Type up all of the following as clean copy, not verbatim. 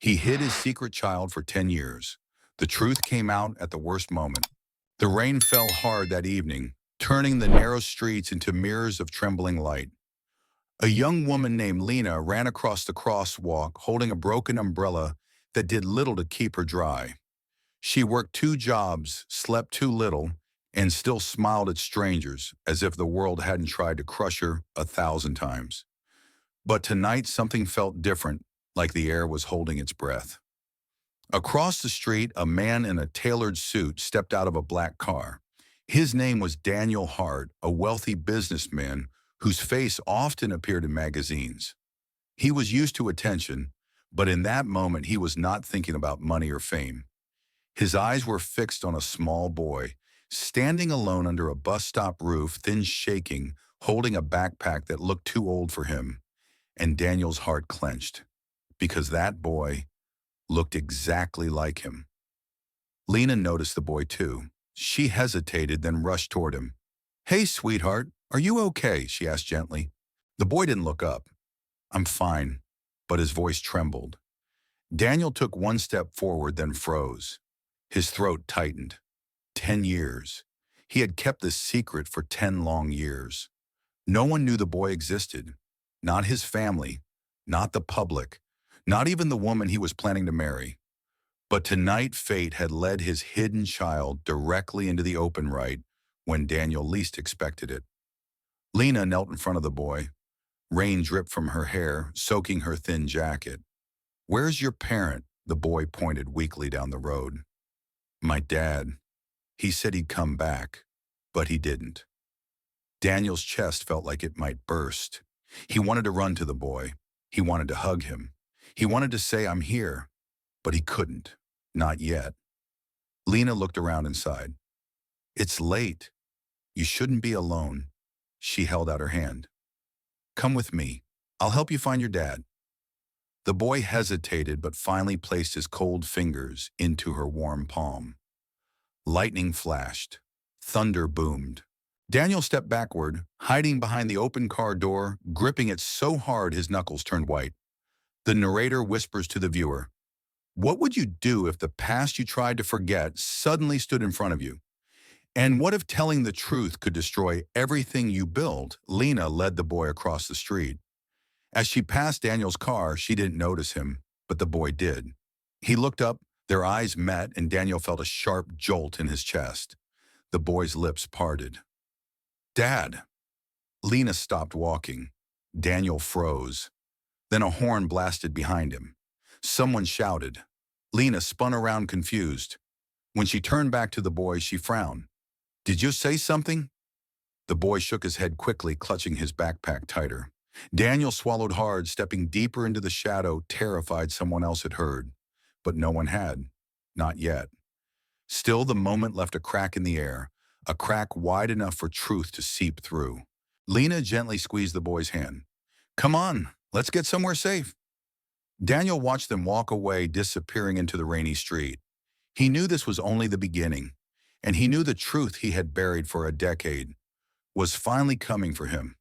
He hid his secret child for 10 years. The truth came out at the worst moment. The rain fell hard that evening, turning the narrow streets into mirrors of trembling light. A young woman named Lena ran across the crosswalk holding a broken umbrella that did little to keep her dry. She worked two jobs, slept too little, and still smiled at strangers as if the world hadn't tried to crush her 1,000 times. But tonight something felt different, like the air was holding its breath. Across the street, a man in a tailored suit stepped out of a black car. His name was Daniel Hart, a wealthy businessman whose face often appeared in magazines. He was used to attention, but in that moment he was not thinking about money or fame. His eyes were fixed on a small boy, standing alone under a bus stop roof, thin shaking, holding a backpack that looked too old for him. And Daniel's heart clenched, because that boy looked exactly like him. Lena noticed the boy too. She hesitated, then rushed toward him. "Hey, sweetheart, are you okay?" she asked gently. The boy didn't look up. "I'm fine," but his voice trembled. Daniel took one step forward, then froze. His throat tightened. 10 years. He had kept this secret for 10 long years. No one knew the boy existed. Not his family, not the public, not even the woman he was planning to marry. But tonight fate had led his hidden child directly into the open right when Daniel least expected it. Lena knelt in front of the boy. Rain dripped from her hair, soaking her thin jacket. "Where's your parent?" The boy pointed weakly down the road. "My dad. He said he'd come back, but he didn't." Daniel's chest felt like it might burst. He wanted to run to the boy. He wanted to hug him. He wanted to say, "I'm here," but he couldn't. Not yet. Lena looked around inside. "It's late. You shouldn't be alone." She held out her hand. "Come with me. I'll help you find your dad." The boy hesitated, but finally placed his cold fingers into her warm palm. Lightning flashed. Thunder boomed. Daniel stepped backward, hiding behind the open car door, gripping it so hard his knuckles turned white. The narrator whispers to the viewer, "What would you do if the past you tried to forget suddenly stood in front of you? And what if telling the truth could destroy everything you built?" Lena led the boy across the street. As she passed Daniel's car, she didn't notice him, but the boy did. He looked up, their eyes met, and Daniel felt a sharp jolt in his chest. The boy's lips parted. "Dad!" Lena stopped walking. Daniel froze. Then a horn blasted behind him. Someone shouted. Lena spun around confused. When she turned back to the boy, she frowned. "Did you say something?" The boy shook his head quickly, clutching his backpack tighter. Daniel swallowed hard, stepping deeper into the shadow, terrified someone else had heard. But no one had. Not yet. Still, the moment left a crack in the air, a crack wide enough for truth to seep through. Lena gently squeezed the boy's hand. "Come on, let's get somewhere safe." Daniel watched them walk away, disappearing into the rainy street. He knew this was only the beginning, and he knew the truth he had buried for a decade was finally coming for him.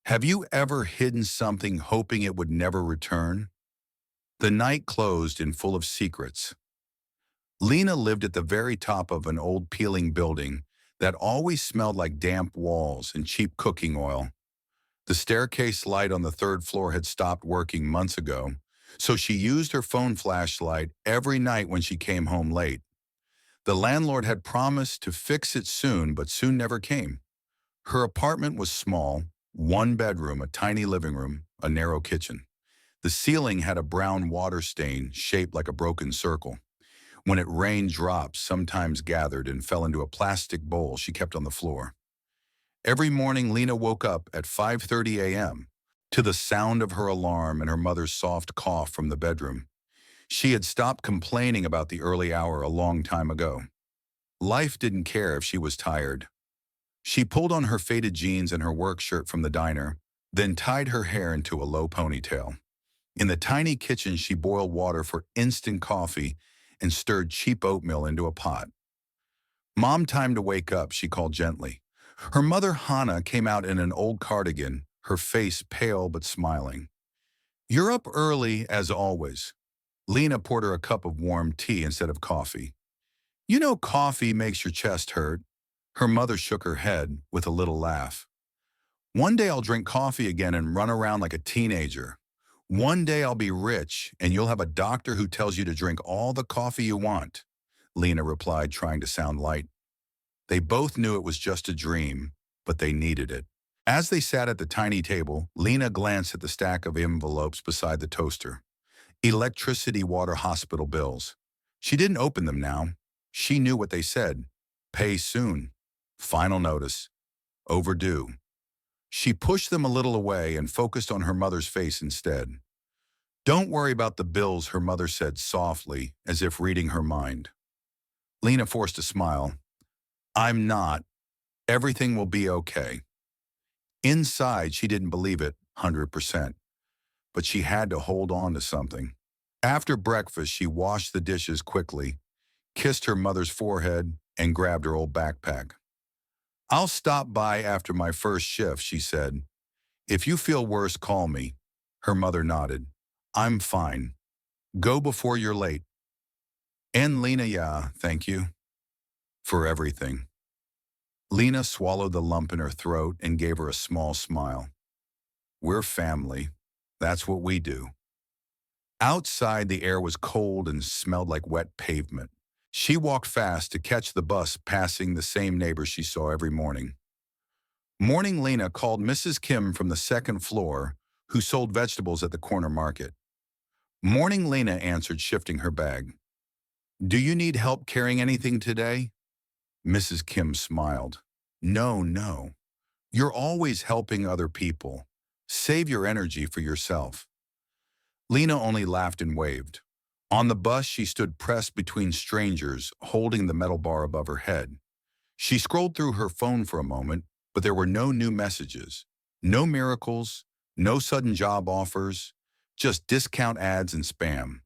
Have you ever hidden something hoping it would never return? The night closed in full of secrets. Lena lived at the very top of an old peeling building that always smelled like damp walls and cheap cooking oil. The staircase light on the third floor had stopped working months ago, so she used her phone flashlight every night when she came home late. The landlord had promised to fix it soon, but soon never came. Her apartment was small, one bedroom, a tiny living room, a narrow kitchen. The ceiling had a brown water stain shaped like a broken circle. When it rained, drops sometimes gathered and fell into a plastic bowl she kept on the floor. Every morning, Lena woke up at 5:30 a.m. to the sound of her alarm and her mother's soft cough from the bedroom. She had stopped complaining about the early hour a long time ago. Life didn't care if she was tired. She pulled on her faded jeans and her work shirt from the diner, then tied her hair into a low ponytail. In the tiny kitchen, she boiled water for instant coffee and stirred cheap oatmeal into a pot. "Mom, time to wake up," she called gently. Her mother, Hannah, came out in an old cardigan, her face pale but smiling. "You're up early, as always." Lena poured her a cup of warm tea instead of coffee. You know coffee makes your chest hurt. Her mother shook her head with a little laugh. One day I'll drink coffee again and run around like a teenager. One day I'll be rich and you'll have a doctor who tells you to drink all the coffee you want, Lena replied, trying to sound light. They both knew it was just a dream, but they needed it. As they sat at the tiny table, Lena glanced at the stack of envelopes beside the toaster. Electricity, water, hospital bills. She didn't open them now. She knew what they said. Pay soon. Final notice. Overdue. She pushed them a little away and focused on her mother's face instead. Don't worry about the bills, her mother said softly, as if reading her mind. Lena forced a smile. I'm not. Everything will be okay. Inside, she didn't believe it, 100%. But she had to hold on to something. After breakfast, she washed the dishes quickly, kissed her mother's forehead, and grabbed her old backpack. I'll stop by after my first shift, she said. If you feel worse, call me. Her mother nodded. I'm fine. Go before you're late. And Lena, yeah, thank you. For everything. Lena swallowed the lump in her throat and gave her a small smile. We're family. That's what we do. Outside, the air was cold and smelled like wet pavement. She walked fast to catch the bus passing the same neighbors she saw every morning. Morning Lena called Mrs. Kim from the second floor, who sold vegetables at the corner market. Morning Lena answered, shifting her bag. Do you need help carrying anything today? Mrs. Kim smiled. No, no. You're always helping other people. Save your energy for yourself. Lena only laughed and waved. On the bus, she stood pressed between strangers, holding the metal bar above her head. She scrolled through her phone for a moment, but there were no new messages, no miracles, no sudden job offers, just discount ads and spam.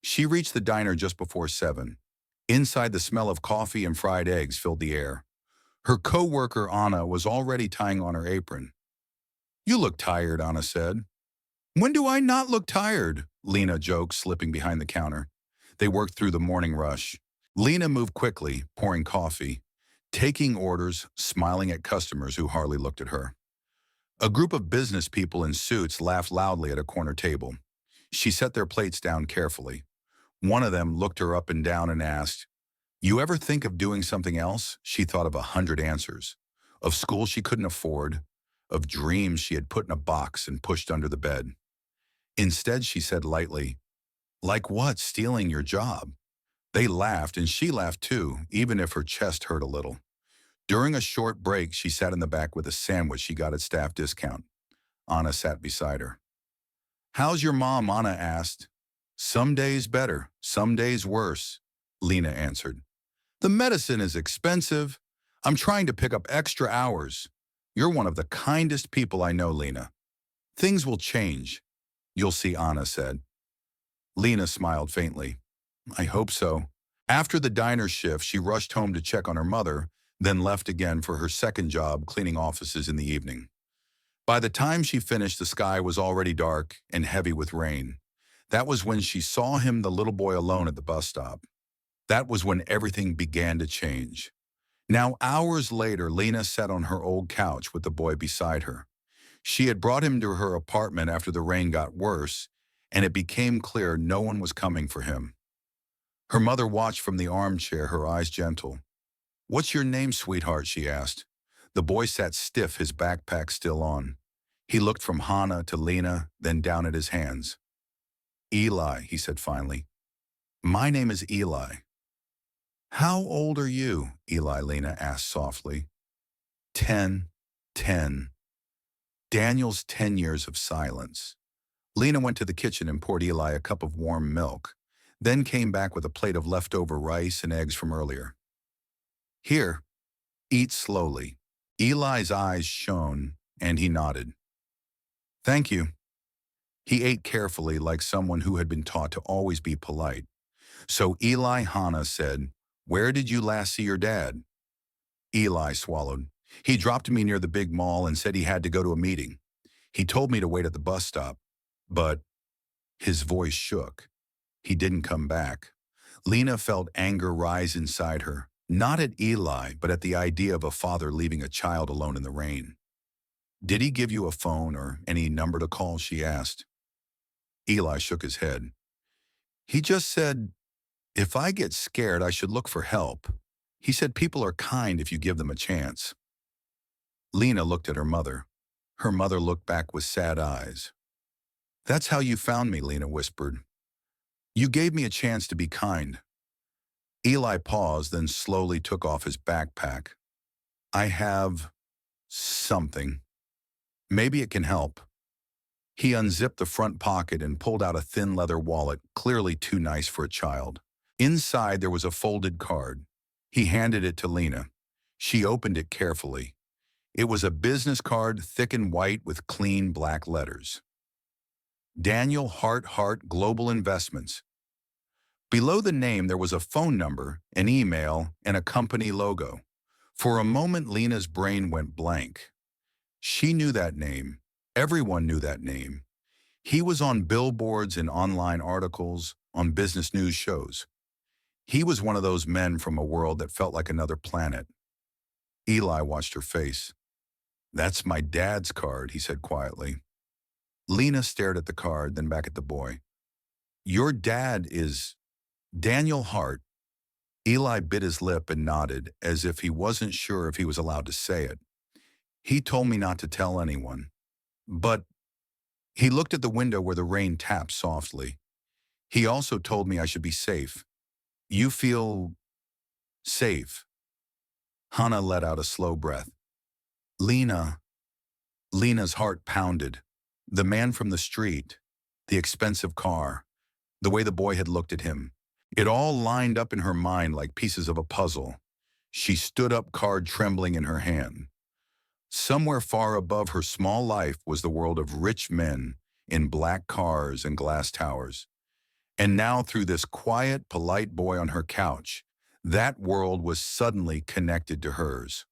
She reached the diner just before 7. Inside, the smell of coffee and fried eggs filled the air. Her co-worker, Anna, was already tying on her apron. You look tired, Anna said. When do I not look tired? Lena joked, slipping behind the counter. They worked through the morning rush. Lena moved quickly, pouring coffee, taking orders, smiling at customers who hardly looked at her. A group of business people in suits laughed loudly at a corner table. She set their plates down carefully. One of them looked her up and down and asked, You ever think of doing something else? She thought of 100 answers. Of school she couldn't afford, of dreams she had put in a box and pushed under the bed. Instead, she said lightly, Like what, stealing your job? They laughed, and she laughed too, even if her chest hurt a little. During a short break, she sat in the back with a sandwich she got at staff discount. Anna sat beside her. How's your mom? Anna asked. Some days better, some days worse, Lena answered. The medicine is expensive. I'm trying to pick up extra hours. You're one of the kindest people I know, Lena. Things will change. You'll see, Anna said. Lena smiled faintly. I hope so. After the diner shift, she rushed home to check on her mother, then left again for her second job cleaning offices in the evening. By the time she finished, the sky was already dark and heavy with rain. That was when she saw him, the little boy, alone at the bus stop. That was when everything began to change. Now, hours later, Lena sat on her old couch with the boy beside her. She had brought him to her apartment after the rain got worse, and it became clear no one was coming for him. Her mother watched from the armchair, her eyes gentle. What's your name, sweetheart? She asked. The boy sat stiff, his backpack still on. He looked from Hannah to Lena, then down at his hands. Eli, he said finally. My name is Eli. How old are you? Eli, Lena asked softly. 10. Daniel's 10 years of silence. Lena went to the kitchen and poured Eli a cup of warm milk, then came back with a plate of leftover rice and eggs from earlier. Here, eat slowly. Eli's eyes shone, and he nodded. Thank you. He ate carefully, like someone who had been taught to always be polite. So Eli, Hannah said, Where did you last see your dad? Eli swallowed. He dropped me near the big mall and said he had to go to a meeting. He told me to wait at the bus stop, but his voice shook. He didn't come back. Lena felt anger rise inside her, not at Eli, but at the idea of a father leaving a child alone in the rain. "Did he give you a phone or any number to call?" she asked. Eli shook his head. "He just said, if I get scared, I should look for help. He said people are kind if you give them a chance." Lena looked at her mother. Her mother looked back with sad eyes. "That's how you found me," Lena whispered. "You gave me a chance to be kind." Eli paused, then slowly took off his backpack. "I have something. Maybe it can help." He unzipped the front pocket and pulled out a thin leather wallet, clearly too nice for a child. Inside there was a folded card. He handed it to Lena. She opened it carefully. It was a business card, thick and white with clean black letters. Daniel Hart Global Investments. Below the name there was a phone number, an email, and a company logo. For a moment Lena's brain went blank. She knew that name. Everyone knew that name. He was on billboards and online articles, on business news shows. He was one of those men from a world that felt like another planet. Eli watched her face. "That's my dad's card," he said quietly. Lena stared at the card, then back at the boy. "Your dad is Daniel Hart." Eli bit his lip and nodded, as if he wasn't sure if he was allowed to say it. "He told me not to tell anyone. But—" He looked at the window where the rain tapped softly. "He also told me I should be safe. You feel safe?" Hannah let out a slow breath. "Lena." Lena's heart pounded. The man from the street, the expensive car, the way the boy had looked at him. It all lined up in her mind like pieces of a puzzle. She stood up, card trembling in her hand. Somewhere far above her small life was the world of rich men in black cars and glass towers. And now, through this quiet, polite boy on her couch, that world was suddenly connected to hers.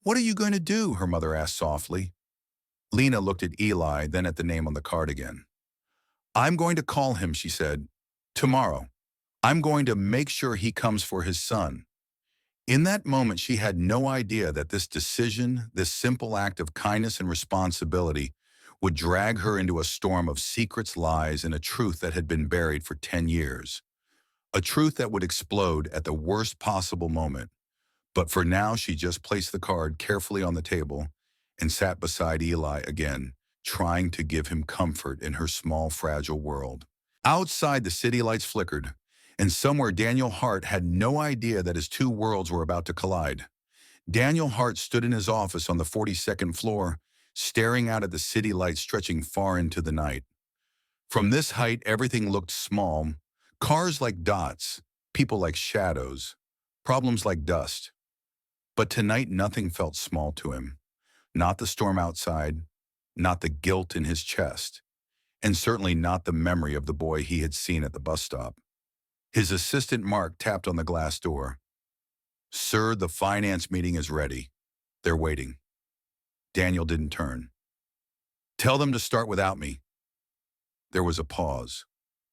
"What are you going to do?" her mother asked softly. Lena looked at Eli, then at the name on the card again. "I'm going to call him," she said. "Tomorrow. I'm going to make sure he comes for his son." In that moment, she had no idea that this decision, this simple act of kindness and responsibility, would drag her into a storm of secrets, lies, and a truth that had been buried for 10 years. A truth that would explode at the worst possible moment. But for now, she just placed the card carefully on the table and sat beside Eli again, trying to give him comfort in her small, fragile world. Outside, the city lights flickered, and somewhere Daniel Hart had no idea that his two worlds were about to collide. Daniel Hart stood in his office on the 42nd floor, staring out at the city lights stretching far into the night. From this height, everything looked small. Cars like dots, people like shadows, problems like dust. But tonight, nothing felt small to him. Not the storm outside, not the guilt in his chest, and certainly not the memory of the boy he had seen at the bus stop. His assistant Mark tapped on the glass door. "Sir, the finance meeting is ready. They're waiting." Daniel didn't turn. "Tell them to start without me." There was a pause.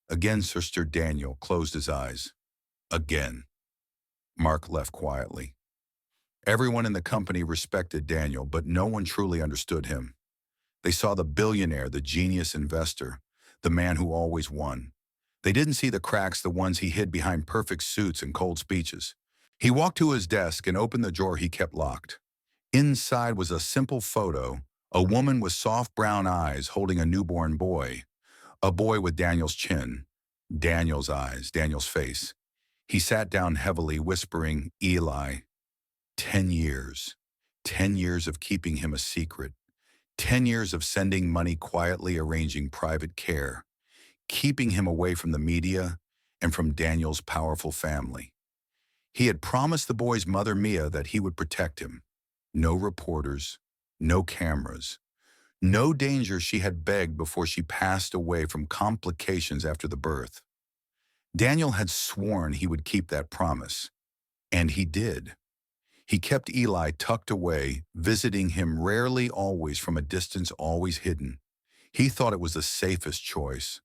Again, Sister Daniel closed his eyes. Again. Mark left quietly. Everyone in the company respected Daniel, but no one truly understood him. They saw the billionaire, the genius investor, the man who always won. They didn't see the cracks, the ones he hid behind perfect suits and cold speeches. He walked to his desk and opened the drawer he kept locked. Inside was a simple photo, a woman with soft brown eyes holding a newborn boy, a boy with Daniel's chin, Daniel's eyes, Daniel's face. He sat down heavily, whispering, "Eli, 10 years. 10 years of keeping him a secret. 10 years of sending money quietly, arranging private care, keeping him away from the media and from Daniel's powerful family. He had promised the boy's mother, Mia, that he would protect him. No reporters, no cameras, no danger, she had begged before she passed away from complications after the birth. Daniel had sworn he would keep that promise, and he did. He kept Eli tucked away, visiting him rarely, always from a distance, always hidden. He thought it was the safest choice.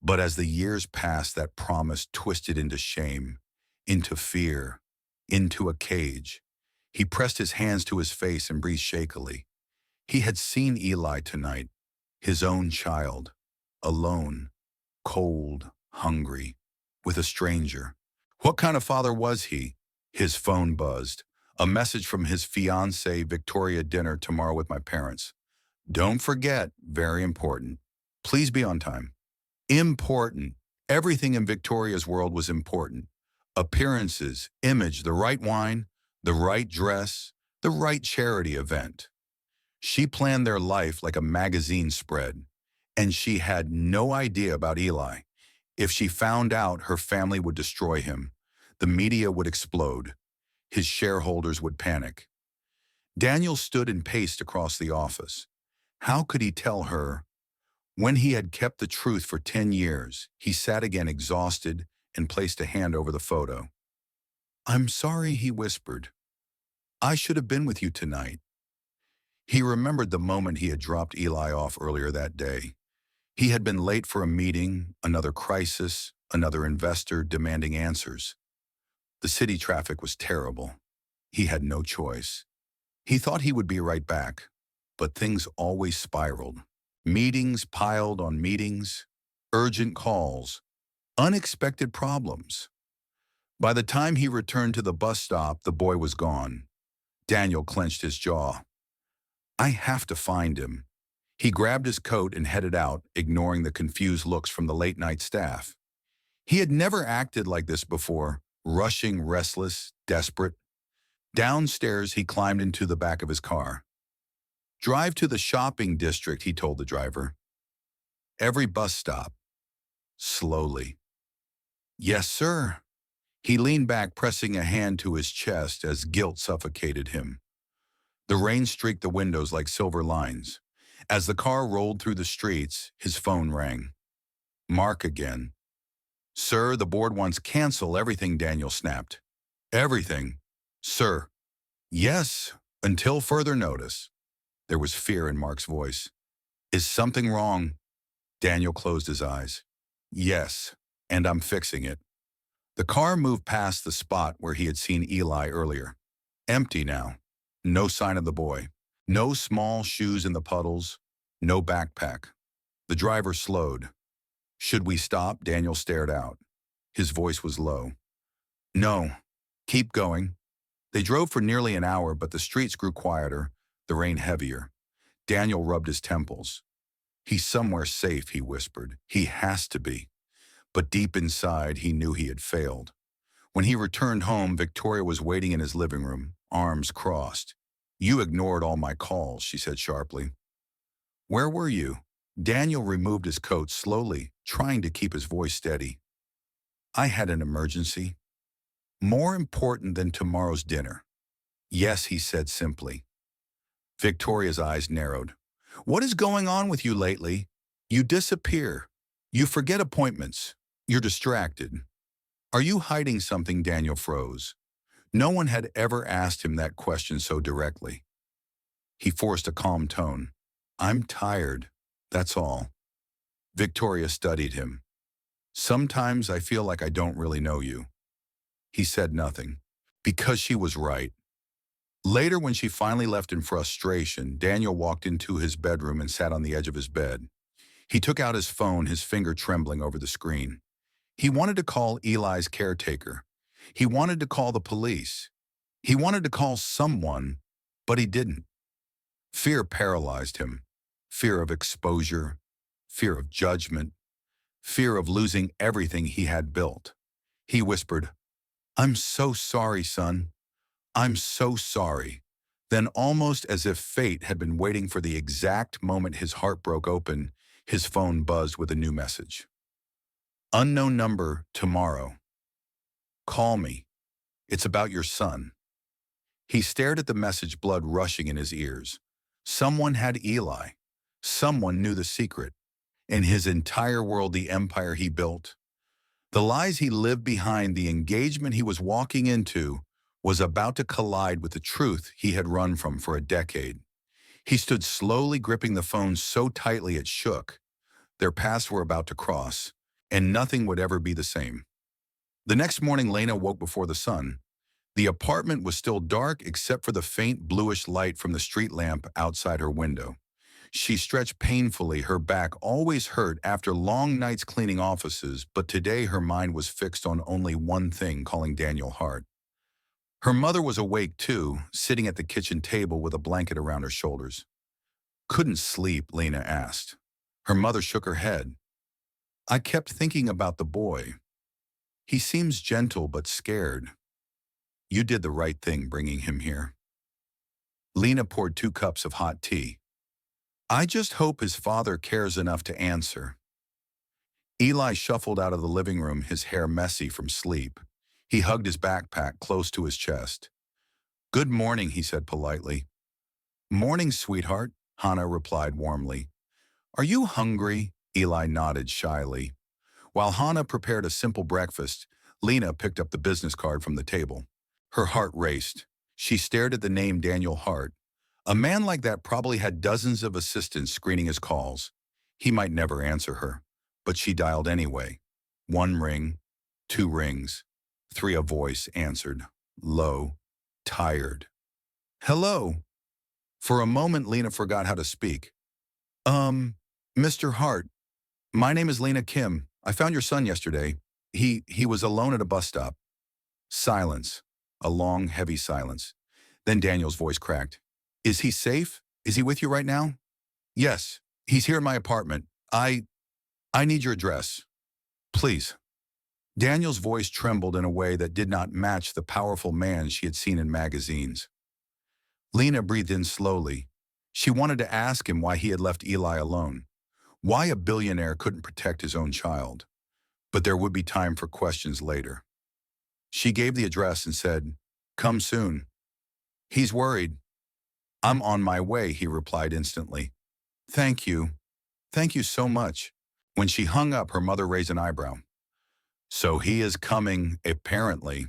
But as the years passed, that promise twisted into shame, into fear, into a cage. He pressed his hands to his face and breathed shakily. He had seen Eli tonight, his own child, alone, cold, hungry, with a stranger. What kind of father was he? His phone buzzed. A message from his fiancée, Victoria, dinner tomorrow with my parents. Don't forget, very important. Please be on time. Important. Everything in Victoria's world was important. Appearances, image, the right wine, the right dress, the right charity event. She planned their life like a magazine spread, and she had no idea about Eli. If she found out, her family would destroy him. The media would explode. His shareholders would panic. Daniel stood and paced across the office. How could he tell her? When he had kept the truth for 10 years, he sat again exhausted and placed a hand over the photo. I'm sorry, he whispered. I should have been with you tonight. He remembered the moment he had dropped Eli off earlier that day. He had been late for a meeting, another crisis, another investor demanding answers. The city traffic was terrible. He had no choice. He thought he would be right back, but things always spiraled. Meetings piled on meetings, urgent calls, unexpected problems. By the time he returned to the bus stop, the boy was gone. Daniel clenched his jaw. I have to find him. He grabbed his coat and headed out, ignoring the confused looks from the late-night staff. He had never acted like this before, rushing, restless, desperate. Downstairs, he climbed into the back of his car. Drive to the shopping district, he told the driver. Every bus stop. Slowly. Yes, sir. He leaned back, pressing a hand to his chest as guilt suffocated him. The rain streaked the windows like silver lines. As the car rolled through the streets, his phone rang. Mark again. Sir, the board wants cancel everything, Daniel snapped. Everything? Sir. Yes, until further notice. There was fear in Mark's voice. Is something wrong? Daniel closed his eyes. Yes, and I'm fixing it. The car moved past the spot where he had seen Eli earlier. Empty now. No sign of the boy. No small shoes in the puddles. No backpack. The driver slowed. Should we stop? Daniel stared out. His voice was low. No. Keep going. They drove for nearly an hour, but the streets grew quieter, the rain heavier. Daniel rubbed his temples. He's somewhere safe, he whispered. He has to be. But deep inside, he knew he had failed. When he returned home, Victoria was waiting in his living room, arms crossed. You ignored all my calls, she said sharply. Where were you? Daniel removed his coat slowly, trying to keep his voice steady. I had an emergency. More important than tomorrow's dinner. Yes, he said simply. Victoria's eyes narrowed. What is going on with you lately? You disappear. You forget appointments. You're distracted. Are you hiding something? Daniel froze. No one had ever asked him that question so directly. He forced a calm tone. I'm tired. That's all. Victoria studied him. Sometimes I feel like I don't really know you. He said nothing, because she was right. Later, when she finally left in frustration, Daniel walked into his bedroom and sat on the edge of his bed. He took out his phone, his finger trembling over the screen. He wanted to call Eli's caretaker. He wanted to call the police. He wanted to call someone, but he didn't. Fear paralyzed him. Fear of exposure, fear of judgment, fear of losing everything he had built. He whispered, I'm so sorry, son. I'm so sorry. Then, almost as if fate had been waiting for the exact moment his heart broke open, his phone buzzed with a new message. Unknown number, tomorrow. Call me. It's about your son. He stared at the message, blood rushing in his ears. Someone had Eli. Someone knew the secret. In his entire world, the empire he built, the lies he lived behind, the engagement he was walking into, was about to collide with the truth he had run from for a decade. He stood slowly, gripping the phone so tightly it shook. Their paths were about to cross. and nothing would ever be the same. The next morning, Lena woke before the sun. The apartment was still dark except for the faint bluish light from the street lamp outside her window. She stretched painfully, her back always hurt after long nights cleaning offices, but today her mind was fixed on only one thing, calling Daniel Hart. Her mother was awake too, sitting at the kitchen table with a blanket around her shoulders. "Couldn't sleep?" Lena asked. Her mother shook her head. "I kept thinking about the boy. He seems gentle but scared. You did the right thing bringing him here." Lena poured 2 cups of hot tea. "I just hope his father cares enough to answer." Eli shuffled out of the living room, his hair messy from sleep. He hugged his backpack close to his chest. "Good morning," he said politely. "Morning, sweetheart," Hannah replied warmly. "Are you hungry?" Eli nodded shyly. While Hannah prepared a simple breakfast, Lena picked up the business card from the table. Her heart raced. She stared at the name Daniel Hart. A man like that probably had dozens of assistants screening his calls. He might never answer her, but she dialed anyway. 1 ring, 2 rings, 3. A voice answered, low, tired. "Hello." For a moment, Lena forgot how to speak. Mr. Hart, my name is Lena Kim. I found your son yesterday. He was alone at a bus stop." Silence. A long, heavy silence. Then Daniel's voice cracked. "Is he safe? Is he with you right now?" "Yes. He's here in my apartment. I need your address. Please." Daniel's voice trembled in a way that did not match the powerful man she had seen in magazines. Lena breathed in slowly. She wanted to ask him why he had left Eli alone, why a billionaire couldn't protect his own child. But there would be time for questions later. She gave the address and said, "Come soon." "He's worried." "I'm on my way," he replied instantly. "Thank you. Thank you so much." When she hung up, her mother raised an eyebrow. "So he is coming, apparently."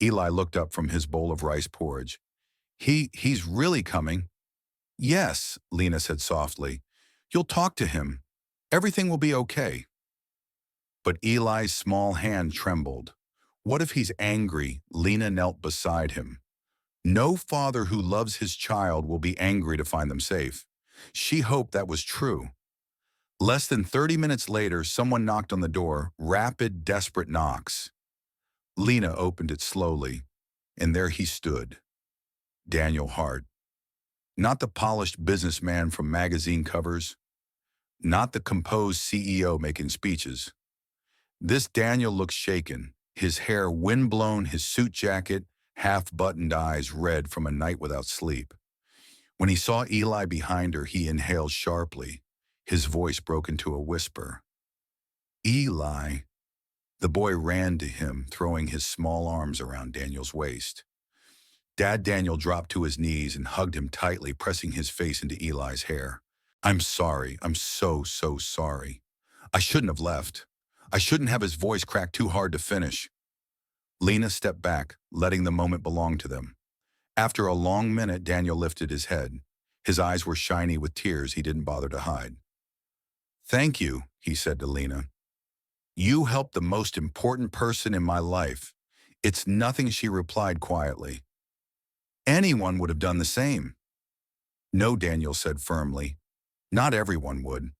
Eli looked up from his bowl of rice porridge. He's really coming." "Yes," Lena said softly. "You'll talk to him. Everything will be okay." But Eli's small hand trembled. What if he's angry? Lena knelt beside him. No father who loves his child will be angry to find them safe. She hoped that was true. Less than 30 minutes later, someone knocked on the door, rapid, desperate knocks. Lena opened it slowly, and there he stood, Daniel Hart. Not the polished businessman from magazine covers, not the composed CEO making speeches. This Daniel looked shaken, his hair windblown, his suit jacket, half-buttoned eyes red from a night without sleep. When he saw Eli behind her, he inhaled sharply. His voice broke into a whisper. "Eli." The boy ran to him, throwing his small arms around Daniel's waist. Dad Daniel dropped to his knees and hugged him tightly, pressing his face into Eli's hair. "I'm sorry. I'm so sorry. I shouldn't have left. I shouldn't have." His voice cracked too hard to finish. Lena stepped back, letting the moment belong to them. After a long minute, Daniel lifted his head. His eyes were shiny with tears he didn't bother to hide. "Thank you," he said to Lena. "You helped the most important person in my life." "It's nothing," she replied quietly. "Anyone would have done the same." "No," Daniel said firmly. "Not everyone would.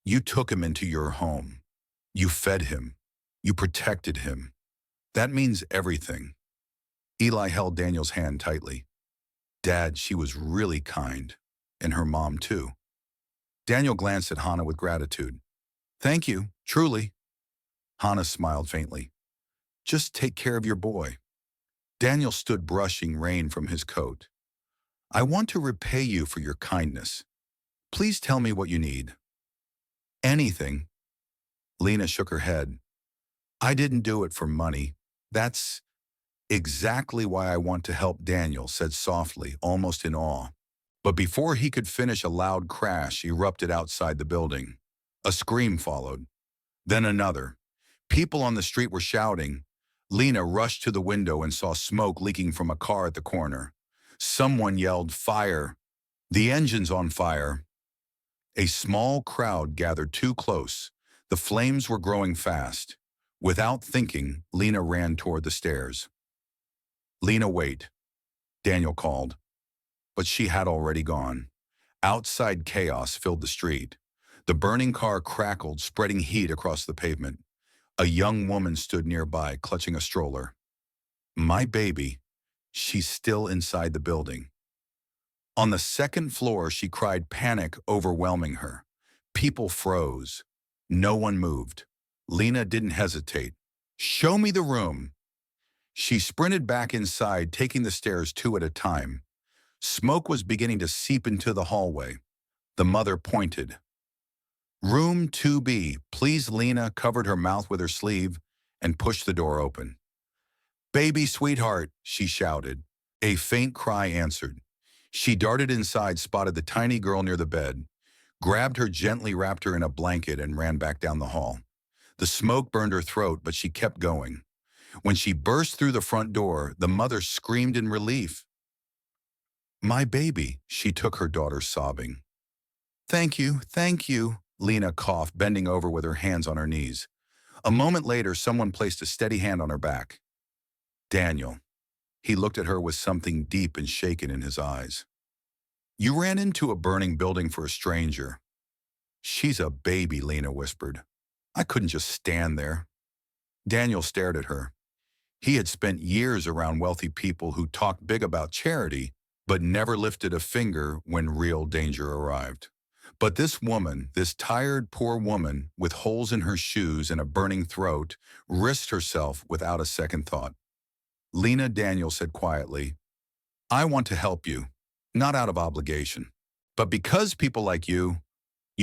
You took him into your home. You fed him. You protected him. That means everything." Eli held Daniel's hand tightly. "Dad, she was really kind. And her mom, too." Daniel glanced at Hannah with gratitude. "Thank you, truly." Hannah smiled faintly. "Just take care of your boy." Daniel stood brushing rain from his coat. "I want to repay you for your kindness. Please tell me what you need." "Anything." Lena shook her head. "I didn't do it for money. That's exactly why I want to help," Daniel said softly, almost in awe. But before he could finish, a loud crash erupted outside the building. A scream followed. Then another. People on the street were shouting. Lena rushed to the window and saw smoke leaking from a car at the corner. Someone yelled, "Fire! The engine's on fire!" A small crowd gathered too close. The flames were growing fast. Without thinking, Lena ran toward the stairs. "Lena, wait," Daniel called, but she had already gone. Outside chaos filled the street. The burning car crackled, spreading heat across the pavement. A young woman stood nearby, clutching a stroller. "My baby, she's still inside the building." On the second floor, she cried, panic overwhelming her. People froze. No one moved. Lena didn't hesitate. "Show me the room." She sprinted back inside, taking the stairs two at a time. Smoke was beginning to seep into the hallway. The mother pointed. "Room 2B, please." Lena covered her mouth with her sleeve and pushed the door open. "Baby sweetheart," she shouted. A faint cry answered. She darted inside, spotted the tiny girl near the bed, grabbed her gently, wrapped her in a blanket, and ran back down the hall. The smoke burned her throat, but she kept going. When she burst through the front door, the mother screamed in relief. "My baby," she took her daughter, sobbing. Thank you," Lena coughed, bending over with her hands on her knees. A moment later, someone placed a steady hand on her back. "Daniel." He looked at her with something deep and shaken in his eyes. "You ran into a burning building for a stranger." "She's a baby," Lena whispered. "I couldn't just stand there." Daniel stared at her. He had spent years around wealthy people who talked big about charity, but never lifted a finger when real danger arrived. But this woman, this tired, poor woman with holes in her shoes and a burning throat, risked herself without a second thought. "Lena," Daniel said quietly, "I want to help you, not out of obligation, but because people like you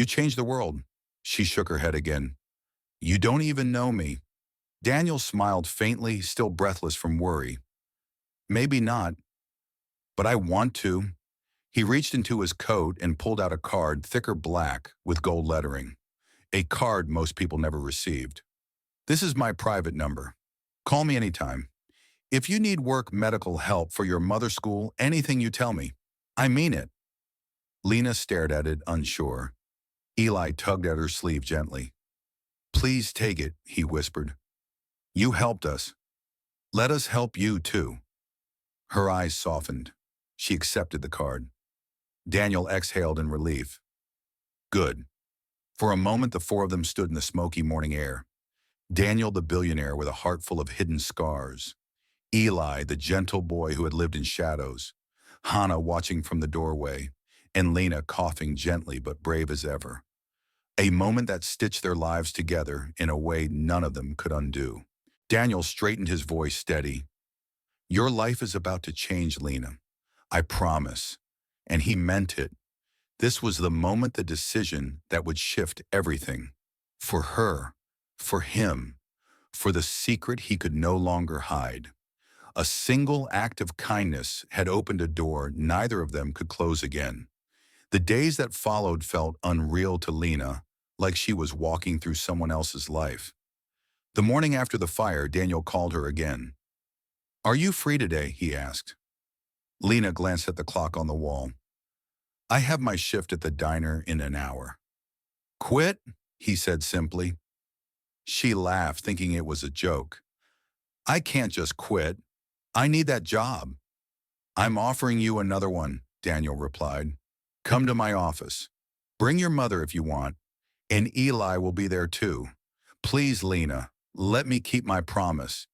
change the world." She shook her head again. "You don't even know me." Daniel smiled faintly, still breathless from worry. "Maybe not, but I want to." He reached into his coat and pulled out a card, thicker black, with gold lettering. A card most people never received. "This is my private number. Call me anytime. If you need work, medical help for your mother's school, anything, you tell me. I mean it." Lena stared at it, unsure. Eli tugged at her sleeve gently. "Please take it," he whispered. "You helped us. Let us help you too." Her eyes softened. She accepted the card. Daniel exhaled in relief. "Good." For a moment, the four of them stood in the smoky morning air. Daniel, the billionaire with a heart full of hidden scars. Eli, the gentle boy who had lived in shadows. Hannah watching from the doorway. And Lena coughing gently but brave as ever. A moment that stitched their lives together in a way none of them could undo. Daniel straightened his voice steady. "Your life is about to change, Lena. I promise." And he meant it. This was the moment, the decision that would shift everything. For her, for him, for the secret he could no longer hide. A single act of kindness had opened a door neither of them could close again. The days that followed felt unreal to Lena, like she was walking through someone else's life. The morning after the fire, Daniel called her again. "Are you free today?" he asked. Lena glanced at the clock on the wall. "I have my shift at the diner in an hour." "Quit?" he said simply. She laughed, thinking it was a joke. "I can't just quit. I need that job." "I'm offering you another one," Daniel replied. "Come to my office. Bring your mother if you want, and Eli will be there too. Please, Lena, let me keep my promise."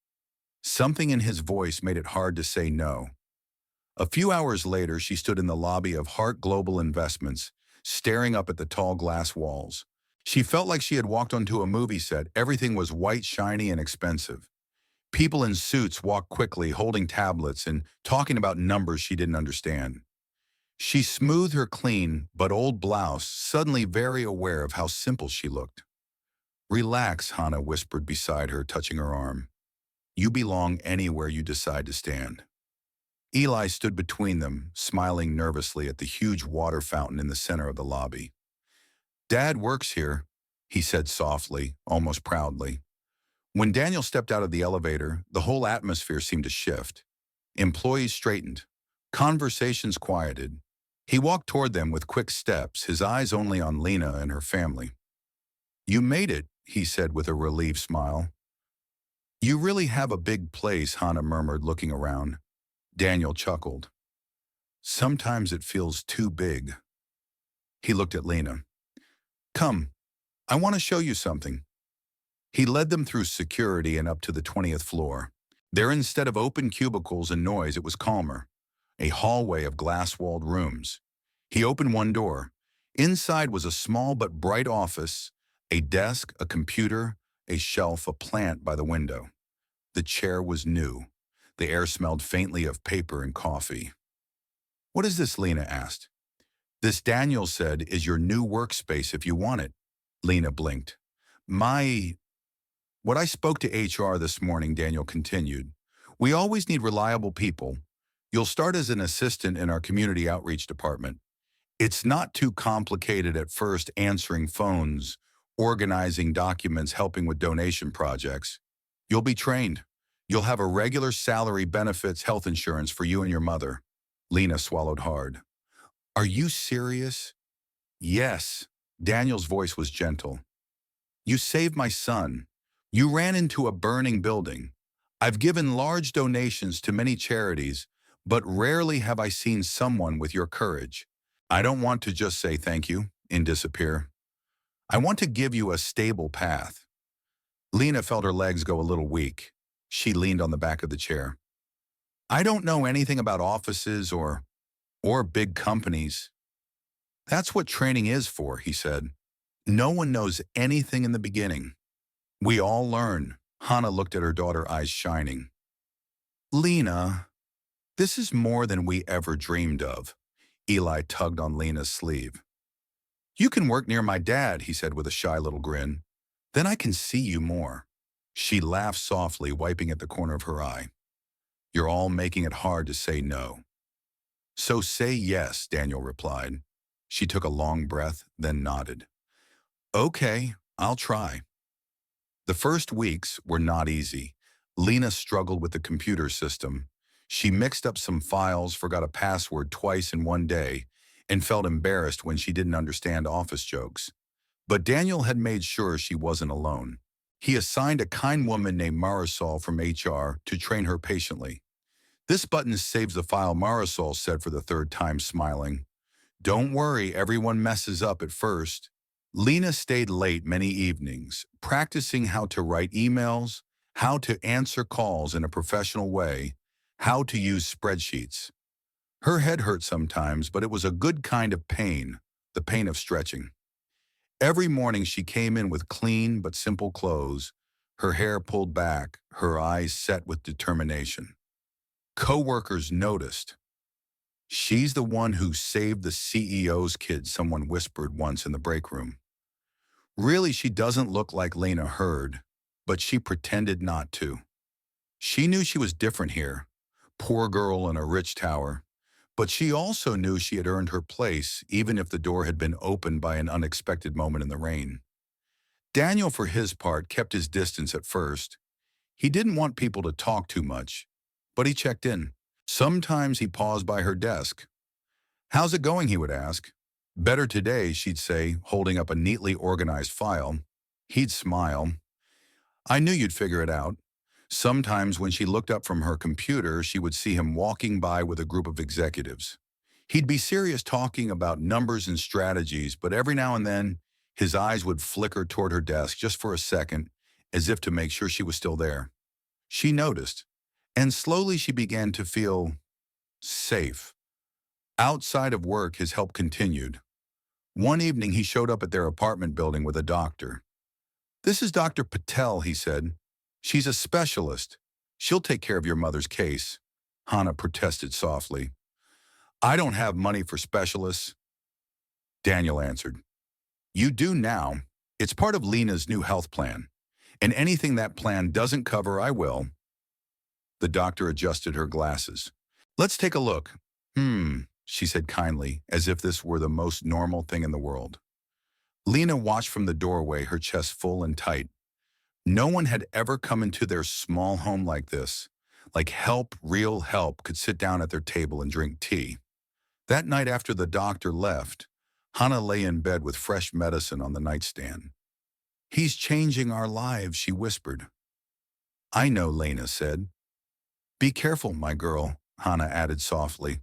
Something in his voice made it hard to say no. A few hours later, she stood in the lobby of Hart Global Investments, staring up at the tall glass walls. She felt like she had walked onto a movie set. Everything was white, shiny, and expensive. People in suits walked quickly, holding tablets and talking about numbers she didn't understand. She smoothed her clean but old blouse, suddenly very aware of how simple she looked. "Relax," Hannah whispered beside her, touching her arm. "You belong anywhere you decide to stand." Eli stood between them, smiling nervously at the huge water fountain in the center of the lobby. "Dad works here," he said softly, almost proudly. When Daniel stepped out of the elevator, the whole atmosphere seemed to shift. Employees straightened. Conversations quieted. He walked toward them with quick steps, his eyes only on Lena and her family. "You made it," he said with a relieved smile. You really have a big place, Hannah murmured, looking around. Daniel chuckled. Sometimes it feels too big. He looked at Lena. Come, I want to show you something. He led them through security and up to the 20th floor. There, instead of open cubicles and noise, it was calmer. A hallway of glass-walled rooms. He opened one door. Inside was a small but bright office, a desk, a computer, a shelf, a plant by the window. The chair was new. The air smelled faintly of paper and coffee. What is this? Lena asked. This, Daniel said, is your new workspace if you want it. Lena blinked. What I spoke to HR this morning, Daniel continued. We always need reliable people. You'll start as an assistant in our community outreach department. It's not too complicated at first, answering phones, organizing documents, helping with donation projects. You'll be trained. You'll have a regular salary, benefits, health insurance for you and your mother. Lena swallowed hard. Are you serious? Yes. Daniel's voice was gentle. You saved my son. You ran into a burning building. I've given large donations to many charities, but rarely have I seen someone with your courage. I don't want to just say thank you and disappear. I want to give you a stable path. Lena felt her legs go a little weak. She leaned on the back of the chair. I don't know anything about offices or big companies. That's what training is for, he said. No one knows anything in the beginning. We all learn. Hannah looked at her daughter, eyes shining. Lena, this is more than we ever dreamed of. Eli tugged on Lena's sleeve. You can work near my dad, he said with a shy little grin. Then I can see you more. She laughed softly, wiping at the corner of her eye. You're all making it hard to say no. So say yes, Daniel replied. She took a long breath, then nodded. Okay, I'll try. The first weeks were not easy. Lena struggled with the computer system. She mixed up some files, forgot a password twice in one day, and felt embarrassed when she didn't understand office jokes. But Daniel had made sure she wasn't alone. He assigned a kind woman named Marisol from HR to train her patiently. This button saves the file, Marisol said for the third time, smiling. Don't worry, everyone messes up at first. Lena stayed late many evenings, practicing how to write emails, how to answer calls in a professional way, how to use spreadsheets. Her head hurt sometimes, but it was a good kind of pain, the pain of stretching. Every morning she came in with clean but simple clothes, her hair pulled back, her eyes set with determination. Co-workers noticed. She's the one who saved the CEO's kid, someone whispered once in the break room. Really, she doesn't look like Lena Heard, but she pretended not to. She knew she was different here, poor girl in a rich tower, but she also knew she had earned her place, even if the door had been opened by an unexpected moment in the rain. Daniel, for his part, kept his distance at first. He didn't want people to talk too much, but he checked in. Sometimes he paused by her desk. How's it going, he would ask. Better today, she'd say, holding up a neatly organized file. He'd smile. I knew you'd figure it out. Sometimes when she looked up from her computer, she would see him walking by with a group of executives. He'd be serious, talking about numbers and strategies, but every now and then, his eyes would flicker toward her desk just for a second, as if to make sure she was still there. She noticed, and slowly she began to feel safe. Outside of work, his help continued. One evening, he showed up at their apartment building with a doctor. This is Dr. Patel, he said. She's a specialist. She'll take care of your mother's case. Hannah protested softly. I don't have money for specialists. Daniel answered. You do now. It's part of Lena's new health plan. And anything that plan doesn't cover, I will. The doctor adjusted her glasses. Let's take a look. She said kindly, as if this were the most normal thing in the world. Lena watched from the doorway, her chest full and tight. No one had ever come into their small home like this. Like help, real help, could sit down at their table and drink tea. That night after the doctor left, Hannah lay in bed with fresh medicine on the nightstand. He's changing our lives, she whispered. I know, Lena said. Be careful, my girl, Hannah added softly.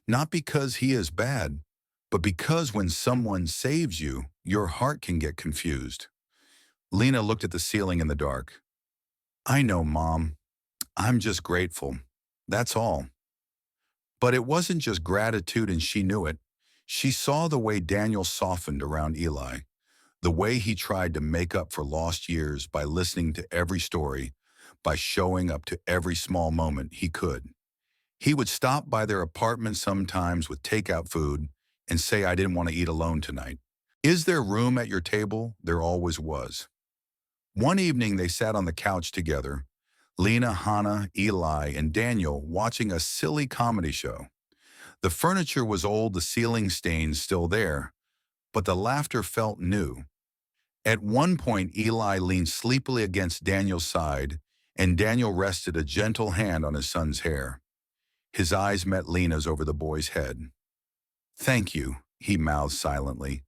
Not because he is bad, but because when someone saves you, your heart can get confused. Lena looked at the ceiling in the dark. I know, Mom. I'm just grateful. That's all. But it wasn't just gratitude, and she knew it. She saw the way Daniel softened around Eli, the way he tried to make up for lost years by listening to every story, by showing up to every small moment he could. He would stop by their apartment sometimes with takeout food and say, I didn't want to eat alone tonight. Is there room at your table? There always was. One evening they sat on the couch together, Lena, Hannah, Eli, and Daniel watching a silly comedy show. The furniture was old, the ceiling stains still there, but the laughter felt new. At one point, Eli leaned sleepily against Daniel's side, and Daniel rested a gentle hand on his son's hair. His eyes met Lena's over the boy's head. Thank you, he mouthed silently.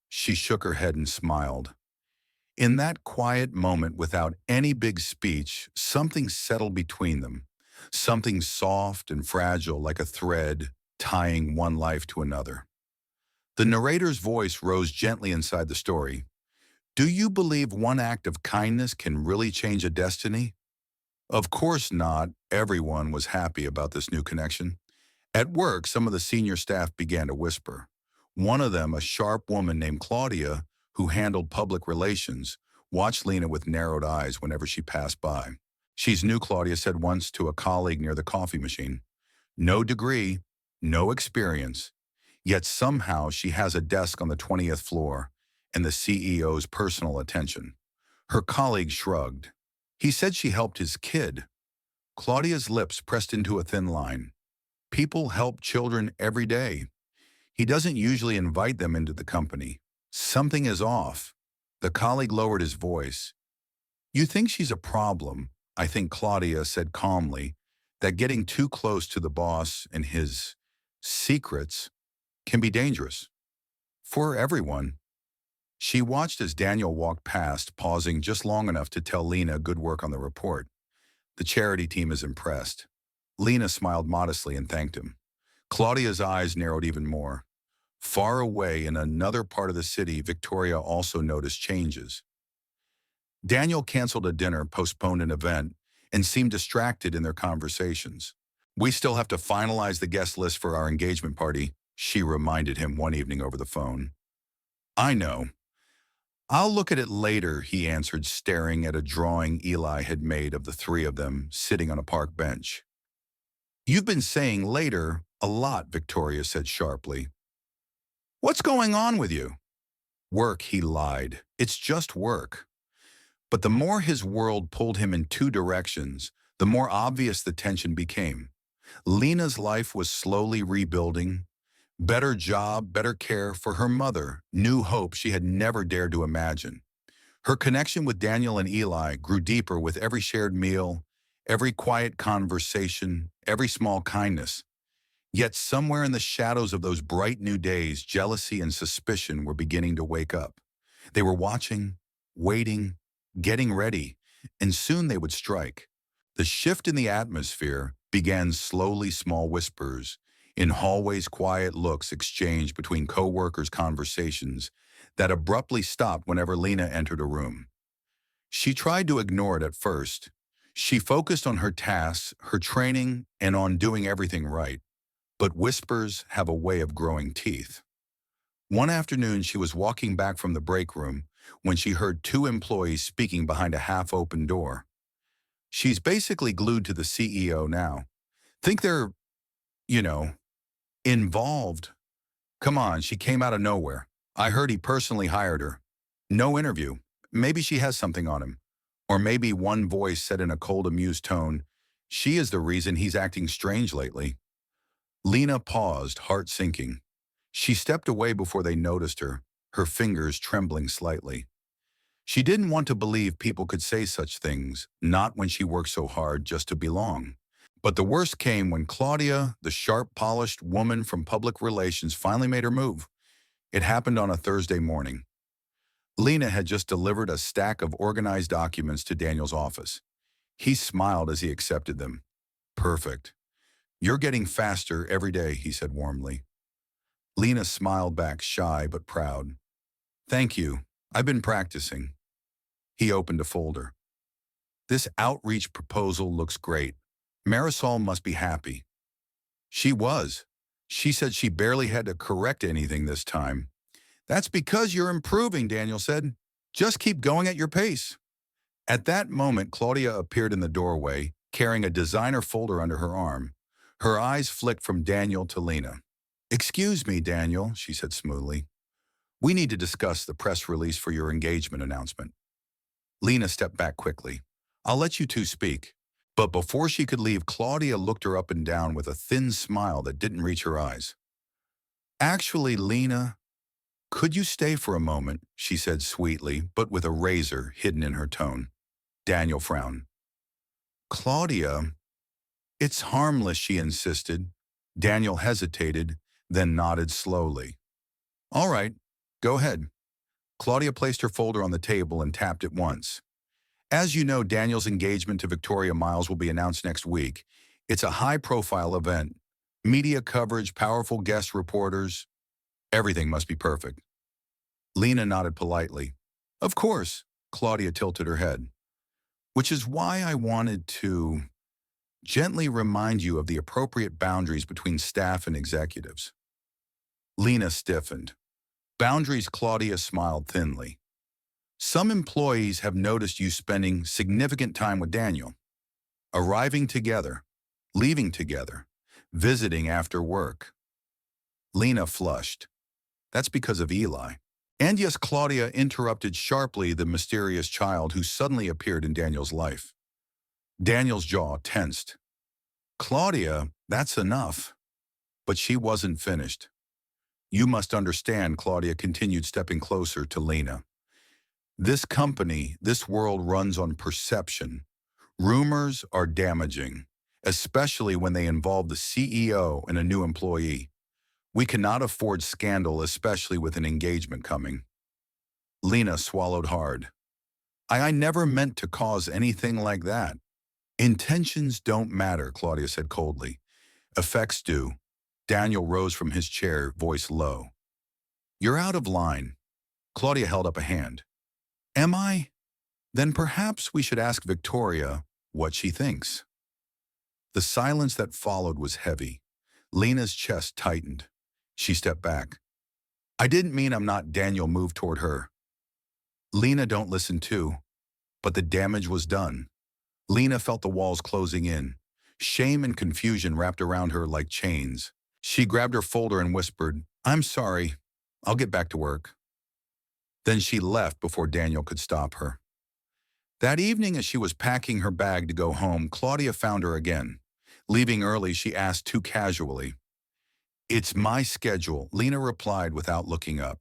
She shook her head and smiled. In that quiet moment, without any big speech, something settled between them, something soft and fragile like a thread tying one life to another. The narrator's voice rose gently inside the story. Do you believe one act of kindness can really change a destiny? Of course not. Everyone was happy about this new connection. At work, some of the senior staff began to whisper. One of them, a sharp woman named Claudia, who handled public relations, watched Lena with narrowed eyes whenever she passed by. She's new, Claudia said once to a colleague near the coffee machine. No degree, no experience, yet somehow she has a desk on the 20th floor and the CEO's personal attention. Her colleague shrugged. He said she helped his kid. Claudia's lips pressed into a thin line. People help children every day. He doesn't usually invite them into the company. Something is off. The colleague lowered his voice. You think she's a problem, I think Claudia said calmly, that getting too close to the boss and his secrets can be dangerous. For everyone. She watched as Daniel walked past, pausing just long enough to tell Lena good work on the report. The charity team is impressed. Lena smiled modestly and thanked him. Claudia's eyes narrowed even more. Far away in another part of the city, Victoria also noticed changes. Daniel canceled a dinner, postponed an event, and seemed distracted in their conversations. We still have to finalize the guest list for our engagement party, she reminded him one evening over the phone. I know. I'll look at it later, he answered, staring at a drawing Eli had made of the three of them sitting on a park bench. You've been saying later a lot, Victoria said sharply. What's going on with you? Work, he lied. It's just work. But the more his world pulled him in two directions, the more obvious the tension became. Lena's life was slowly rebuilding. Better job, better care for her mother, new hope she had never dared to imagine. Her connection with Daniel and Eli grew deeper with every shared meal, every quiet conversation, every small kindness. Yet somewhere in the shadows of those bright new days, jealousy and suspicion were beginning to wake up. They were watching, waiting, getting ready, and soon they would strike. The shift in the atmosphere began slowly, small whispers, in hallways, quiet looks exchanged between co-workers' conversations that abruptly stopped whenever Lena entered a room. She tried to ignore it at first. She focused on her tasks, her training, and on doing everything right. But whispers have a way of growing teeth. One afternoon, she was walking back from the break room when she heard two employees speaking behind a half-open door. She's basically glued to the CEO now. Think they're, you know, involved. Come on, she came out of nowhere. I heard he personally hired her. No interview. Maybe she has something on him. Or maybe one voice said in a cold, amused tone, she is the reason he's acting strange lately. Lena paused, heart sinking. She stepped away before they noticed her fingers trembling slightly. She didn't want to believe people could say such things, not when she worked so hard just to belong. But the worst came when Claudia, the sharp, polished woman from public relations, finally made her move. It happened on a Thursday morning. Lena had just delivered a stack of organized documents to Daniel's office. He smiled as he accepted them. Perfect. You're getting faster every day, he said warmly. Lena smiled back, shy but proud. Thank you. I've been practicing. He opened a folder. This outreach proposal looks great. Marisol must be happy. She was. She said she barely had to correct anything this time. That's because you're improving, Daniel said. Just keep going at your pace. At that moment, Claudia appeared in the doorway, carrying a designer folder under her arm. Her eyes flicked from Daniel to Lena. Excuse me, Daniel, she said smoothly. We need to discuss the press release for your engagement announcement. Lena stepped back quickly. I'll let you two speak. But before she could leave, Claudia looked her up and down with a thin smile that didn't reach her eyes. Actually, Lena, could you stay for a moment, she said sweetly, but with a razor hidden in her tone. Daniel frowned. Claudia, it's harmless, she insisted. Daniel hesitated, then nodded slowly. All right, go ahead. Claudia placed her folder on the table and tapped it once. As you know, Daniel's engagement to Victoria Miles will be announced next week. It's a high-profile event. Media coverage, powerful guest reporters. Everything must be perfect. Lena nodded politely. Of course, Claudia tilted her head. Which is why I wanted to gently remind you of the appropriate boundaries between staff and executives. Lena stiffened. Boundaries, Claudia smiled thinly. Some employees have noticed you spending significant time with Daniel. Arriving together, leaving together, visiting after work. Lena flushed. That's because of Eli. And yes, Claudia interrupted sharply the mysterious child who suddenly appeared in Daniel's life. Daniel's jaw tensed. Claudia, that's enough. But she wasn't finished. You must understand, Claudia continued, stepping closer to Lena. This company, this world runs on perception. Rumors are damaging, especially when they involve the CEO and a new employee. We cannot afford scandal, especially with an engagement coming. Lena swallowed hard. I never meant to cause anything like that. Intentions don't matter, Claudia said coldly. Effects do. Daniel rose from his chair, voice low. You're out of line. Claudia held up a hand. Am I? Then perhaps we should ask Victoria what she thinks. The silence that followed was heavy. Lena's chest tightened. She stepped back. I didn't mean I'm not. Daniel moved toward her. Lena, don't listen too. But the damage was done. Lena felt the walls closing in. Shame and confusion wrapped around her like chains. She grabbed her folder and whispered, I'm sorry. I'll get back to work. Then she left before Daniel could stop her. That evening, as she was packing her bag to go home, Claudia found her again. Leaving early, she asked too casually. It's my schedule, Lena replied without looking up.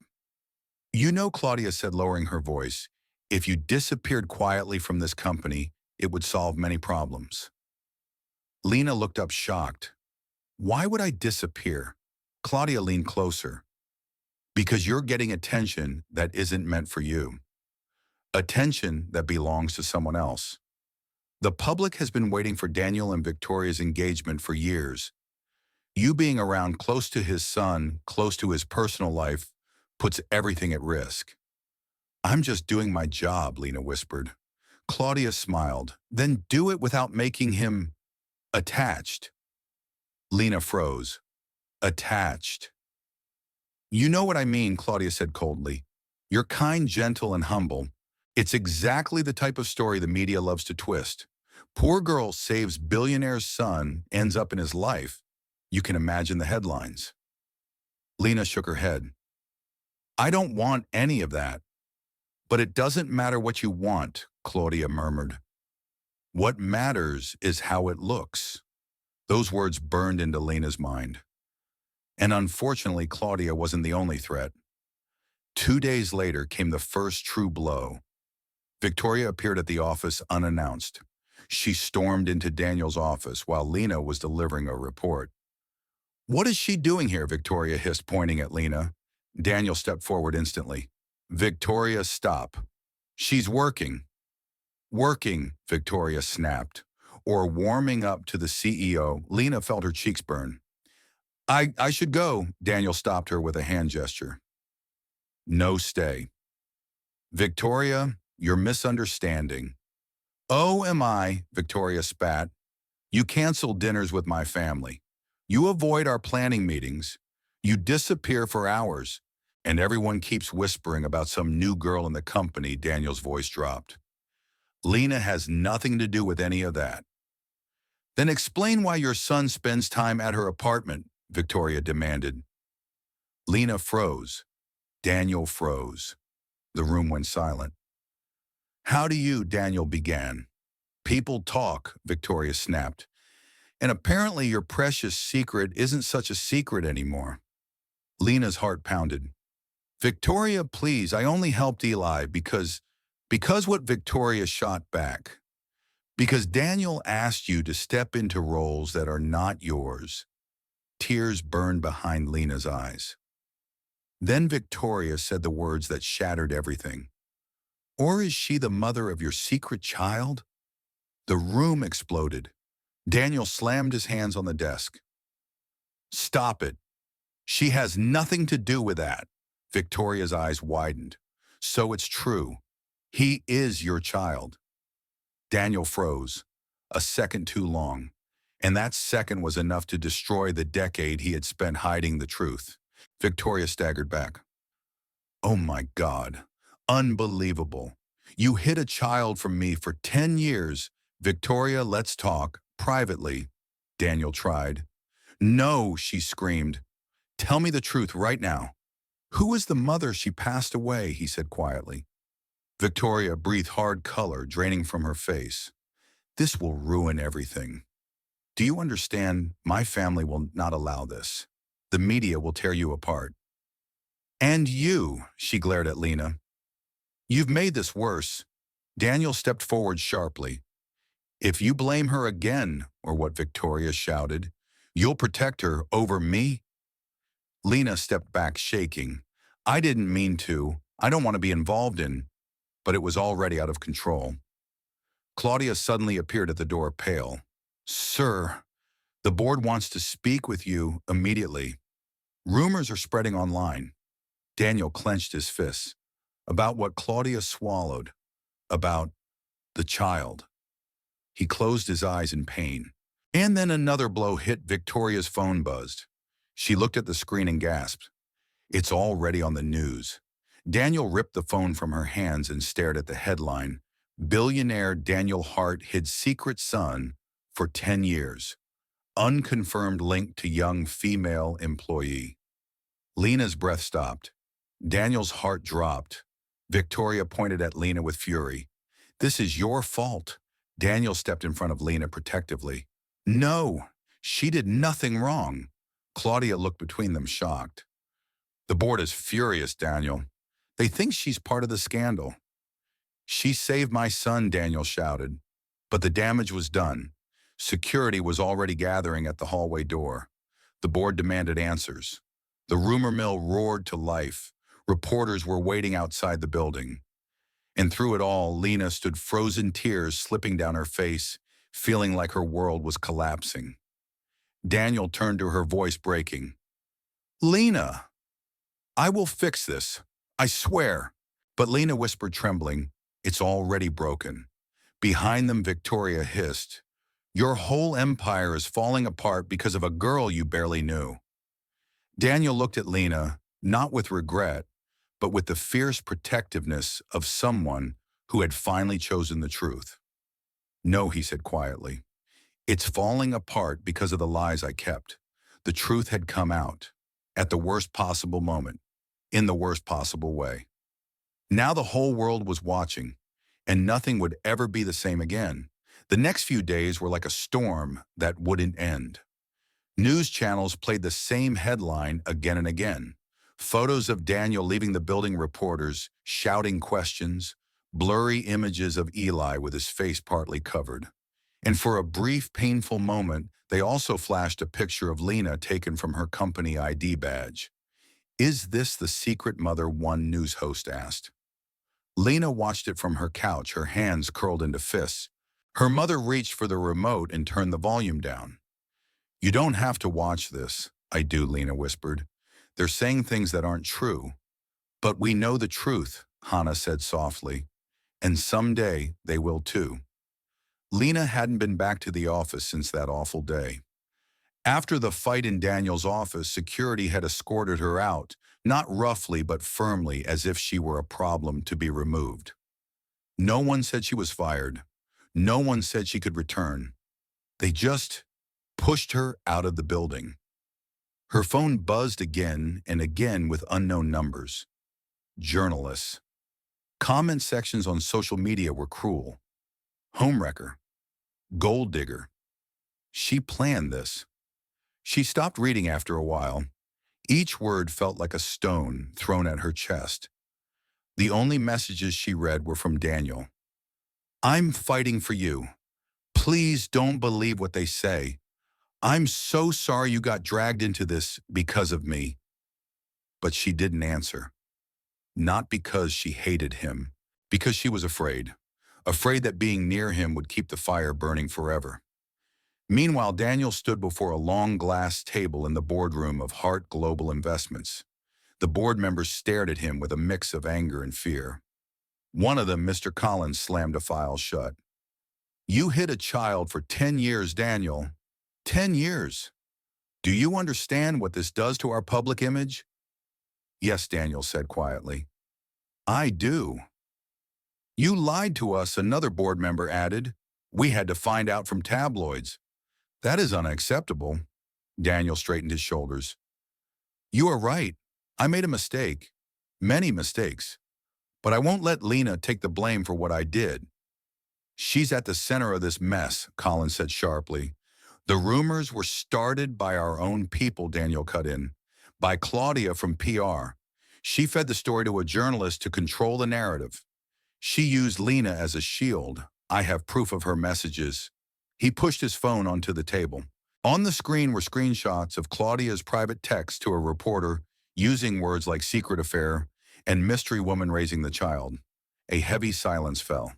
You know, Claudia said, lowering her voice, if you disappeared quietly from this company, it would solve many problems. Lena looked up shocked. Why would I disappear? Claudia leaned closer. Because you're getting attention that isn't meant for you. Attention that belongs to someone else. The public has been waiting for Daniel and Victoria's engagement for years. You being around close to his son, close to his personal life, puts everything at risk. I'm just doing my job, Lena whispered. Claudia smiled. Then do it without making him attached. Lena froze. Attached. You know what I mean, Claudia said coldly. You're kind, gentle, and humble. It's exactly the type of story the media loves to twist. Poor girl saves billionaire's son, ends up in his life. You can imagine the headlines. Lena shook her head. I don't want any of that. But it doesn't matter what you want, Claudia murmured. What matters is how it looks. Those words burned into Lena's mind. And unfortunately, Claudia wasn't the only threat. 2 days later came the first true blow. Victoria appeared at the office unannounced. She stormed into Daniel's office while Lena was delivering a report. What is she doing here? Victoria hissed, pointing at Lena. Daniel stepped forward instantly. Victoria, stop. She's working. Working, Victoria snapped. Or warming up to the CEO. Lena felt her cheeks burn. I should go, Daniel stopped her with a hand gesture. No, stay. Victoria, you're misunderstanding. Oh, am I, Victoria spat. You cancel dinners with my family. You avoid our planning meetings. You disappear for hours. And everyone keeps whispering about some new girl in the company, Daniel's voice dropped. Lena has nothing to do with any of that. Then explain why your son spends time at her apartment, Victoria demanded. Lena froze. Daniel froze. The room went silent. How do you, Daniel began. People talk, Victoria snapped. And apparently your precious secret isn't such a secret anymore. Lena's heart pounded. Victoria, please, I only helped Eli because what Victoria shot back. Because Daniel asked you to step into roles that are not yours. Tears burned behind Lena's eyes. Then Victoria said the words that shattered everything. Or is she the mother of your secret child? The room exploded. Daniel slammed his hands on the desk. Stop it. She has nothing to do with that. Victoria's eyes widened. So it's true. He is your child. Daniel froze. A second too long. And that second was enough to destroy the decade he had spent hiding the truth. Victoria staggered back. Oh my God. Unbelievable. You hid a child from me for 10 years. Victoria, let's talk. Privately. Daniel tried. No, she screamed. Tell me the truth right now. Who is the mother she passed away, he said quietly. Victoria breathed hard color draining from her face. This will ruin everything. Do you understand? My family will not allow this. The media will tear you apart. And you, she glared at Lena. You've made this worse. Daniel stepped forward sharply. If you blame her again, or what Victoria shouted, you'll protect her over me? Lena stepped back shaking. I didn't mean to. I don't want to be involved in. But it was already out of control. Claudia suddenly appeared at the door pale. Sir, the board wants to speak with you immediately. Rumors are spreading online. Daniel clenched his fists. About what Claudia swallowed. About the child. He closed his eyes in pain. And then another blow hit. Victoria's phone buzzed. She looked at the screen and gasped. It's already on the news. Daniel ripped the phone from her hands and stared at the headline. Billionaire Daniel Hart hid secret son for 10 years. Unconfirmed link to young female employee. Lena's breath stopped. Daniel's heart dropped. Victoria pointed at Lena with fury. This is your fault. Daniel stepped in front of Lena protectively. No, she did nothing wrong. Claudia looked between them shocked. The board is furious, Daniel. They think she's part of the scandal. She saved my son, Daniel shouted. But the damage was done. Security was already gathering at the hallway door. The board demanded answers. The rumor mill roared to life. Reporters were waiting outside the building. And through it all, Lena stood frozen, tears slipping down her face, feeling like her world was collapsing. Daniel turned to her, voice breaking. Lena, I will fix this. I swear. But Lena whispered, trembling, it's already broken. Behind them, Victoria hissed. Your whole empire is falling apart because of a girl you barely knew. Daniel looked at Lena, not with regret, but with the fierce protectiveness of someone who had finally chosen the truth. No, he said quietly. It's falling apart because of the lies I kept. The truth had come out, at the worst possible moment, in the worst possible way. Now the whole world was watching, and nothing would ever be the same again. The next few days were like a storm that wouldn't end. News channels played the same headline again and again. Photos of Daniel leaving the building, reporters shouting questions, blurry images of Eli with his face partly covered. And for a brief, painful moment, they also flashed a picture of Lena taken from her company ID badge. Is this the secret mother? One news host asked. Lena watched it from her couch, her hands curled into fists. Her mother reached for the remote and turned the volume down. You don't have to watch this. I do, Lena whispered. They're saying things that aren't true. But we know the truth, Hannah said softly. And someday they will too. Lena hadn't been back to the office since that awful day. After the fight in Daniel's office, security had escorted her out, not roughly but firmly, as if she were a problem to be removed. No one said she was fired. No one said she could return. They just pushed her out of the building. Her phone buzzed again and again with unknown numbers. Journalists. Comment sections on social media were cruel. Homewrecker. Gold digger. She planned this. She stopped reading after a while. Each word felt like a stone thrown at her chest. The only messages she read were from Daniel. I'm fighting for you. Please don't believe what they say. I'm so sorry you got dragged into this because of me. But she didn't answer. Not because she hated him, because she was afraid. Afraid that being near him would keep the fire burning forever. Meanwhile, Daniel stood before a long glass table in the boardroom of Hart Global Investments. The board members stared at him with a mix of anger and fear. One of them, Mr. Collins, slammed a file shut. You hid a child for 10 years, Daniel. 10 years. Do you understand what this does to our public image? Yes, Daniel said quietly. I do. You lied to us, another board member added. We had to find out from tabloids. That is unacceptable. Daniel straightened his shoulders. You are right. I made a mistake. Many mistakes. But I won't let Lena take the blame for what I did. She's at the center of this mess, Collins said sharply. The rumors were started by our own people, Daniel cut in. By Claudia from PR. She fed the story to a journalist to control the narrative. She used Lena as a shield. I have proof of her messages. He pushed his phone onto the table. On the screen were screenshots of Claudia's private text to a reporter using words like secret affair and mystery woman raising the child. A heavy silence fell.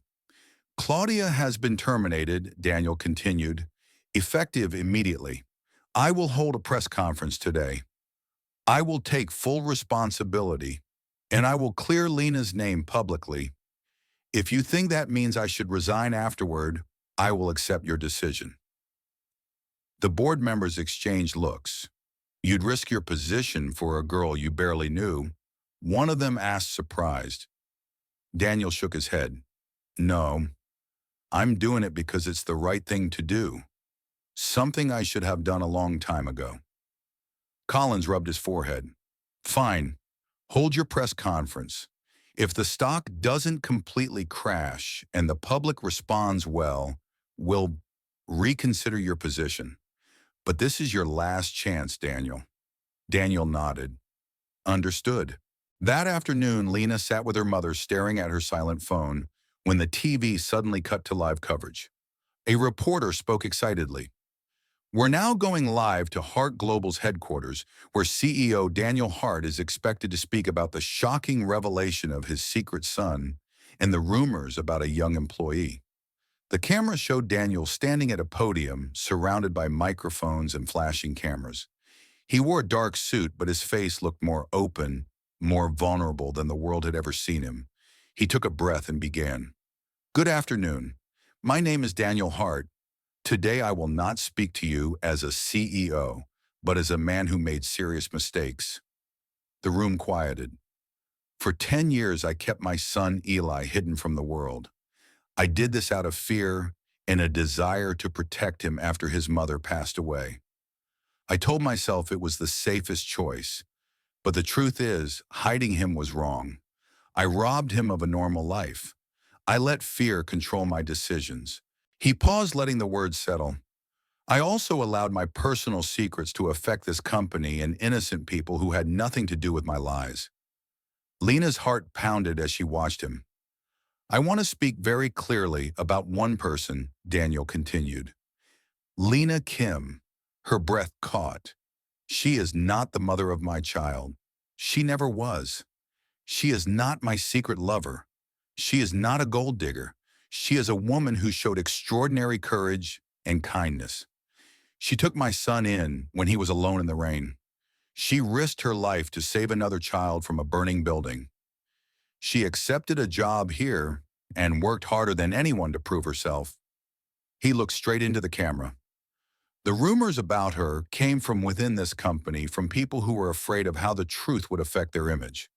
Claudia has been terminated, Daniel continued, effective immediately. I will hold a press conference today. I will take full responsibility, and I will clear Lena's name publicly. If you think that means I should resign afterward, I will accept your decision. The board members exchanged looks. You'd risk your position for a girl you barely knew. One of them asked, surprised. Daniel shook his head. No, I'm doing it because it's the right thing to do. Something I should have done a long time ago. Collins rubbed his forehead. Fine, hold your press conference. If the stock doesn't completely crash and the public responds well, we'll reconsider your position. But this is your last chance, Daniel. Daniel nodded. Understood. That afternoon, Lena sat with her mother staring at her silent phone when the TV suddenly cut to live coverage. A reporter spoke excitedly. We're now going live to Hart Global's headquarters, where CEO Daniel Hart is expected to speak about the shocking revelation of his secret son and the rumors about a young employee. The camera showed Daniel standing at a podium surrounded by microphones and flashing cameras. He wore a dark suit, but his face looked more open, more vulnerable than the world had ever seen him. He took a breath and began. Good afternoon. My name is Daniel Hart. Today I will not speak to you as a CEO, but as a man who made serious mistakes. The room quieted. For 10 years I kept my son Eli hidden from the world. I did this out of fear and a desire to protect him after his mother passed away. I told myself it was the safest choice, but the truth is, hiding him was wrong. I robbed him of a normal life. I let fear control my decisions. He paused, letting the words settle. I also allowed my personal secrets to affect this company and innocent people who had nothing to do with my lies. Lena's heart pounded as she watched him. I want to speak very clearly about one person, Daniel continued. Lena Kim. Her breath caught. She is not the mother of my child. She never was. She is not my secret lover. She is not a gold digger. She is a woman who showed extraordinary courage and kindness. She took my son in when he was alone in the rain. She risked her life to save another child from a burning building. She accepted a job here and worked harder than anyone to prove herself. He looked straight into the camera. The rumors about her came from within this company, from people who were afraid of how the truth would affect their image.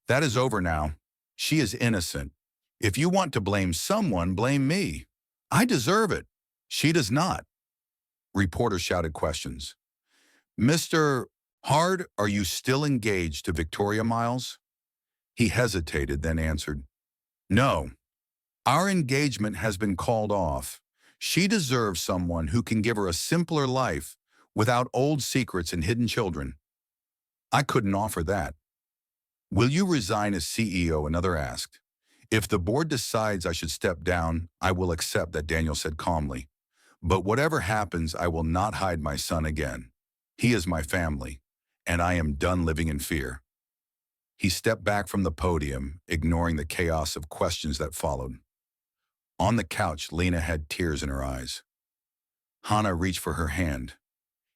That is over now. She is innocent. If you want to blame someone, blame me. I deserve it. She does not. Reporters shouted questions. Mr. Hard, are you still engaged to Victoria Miles? He hesitated, then answered, No. Our engagement has been called off. She deserves someone who can give her a simpler life without old secrets and hidden children. I couldn't offer that. Will you resign as CEO? Another asked. If the board decides I should step down, I will accept that, Daniel said calmly. But whatever happens, I will not hide my son again. He is my family, and I am done living in fear. He stepped back from the podium, ignoring the chaos of questions that followed. On the couch, Lena had tears in her eyes. Hannah reached for her hand.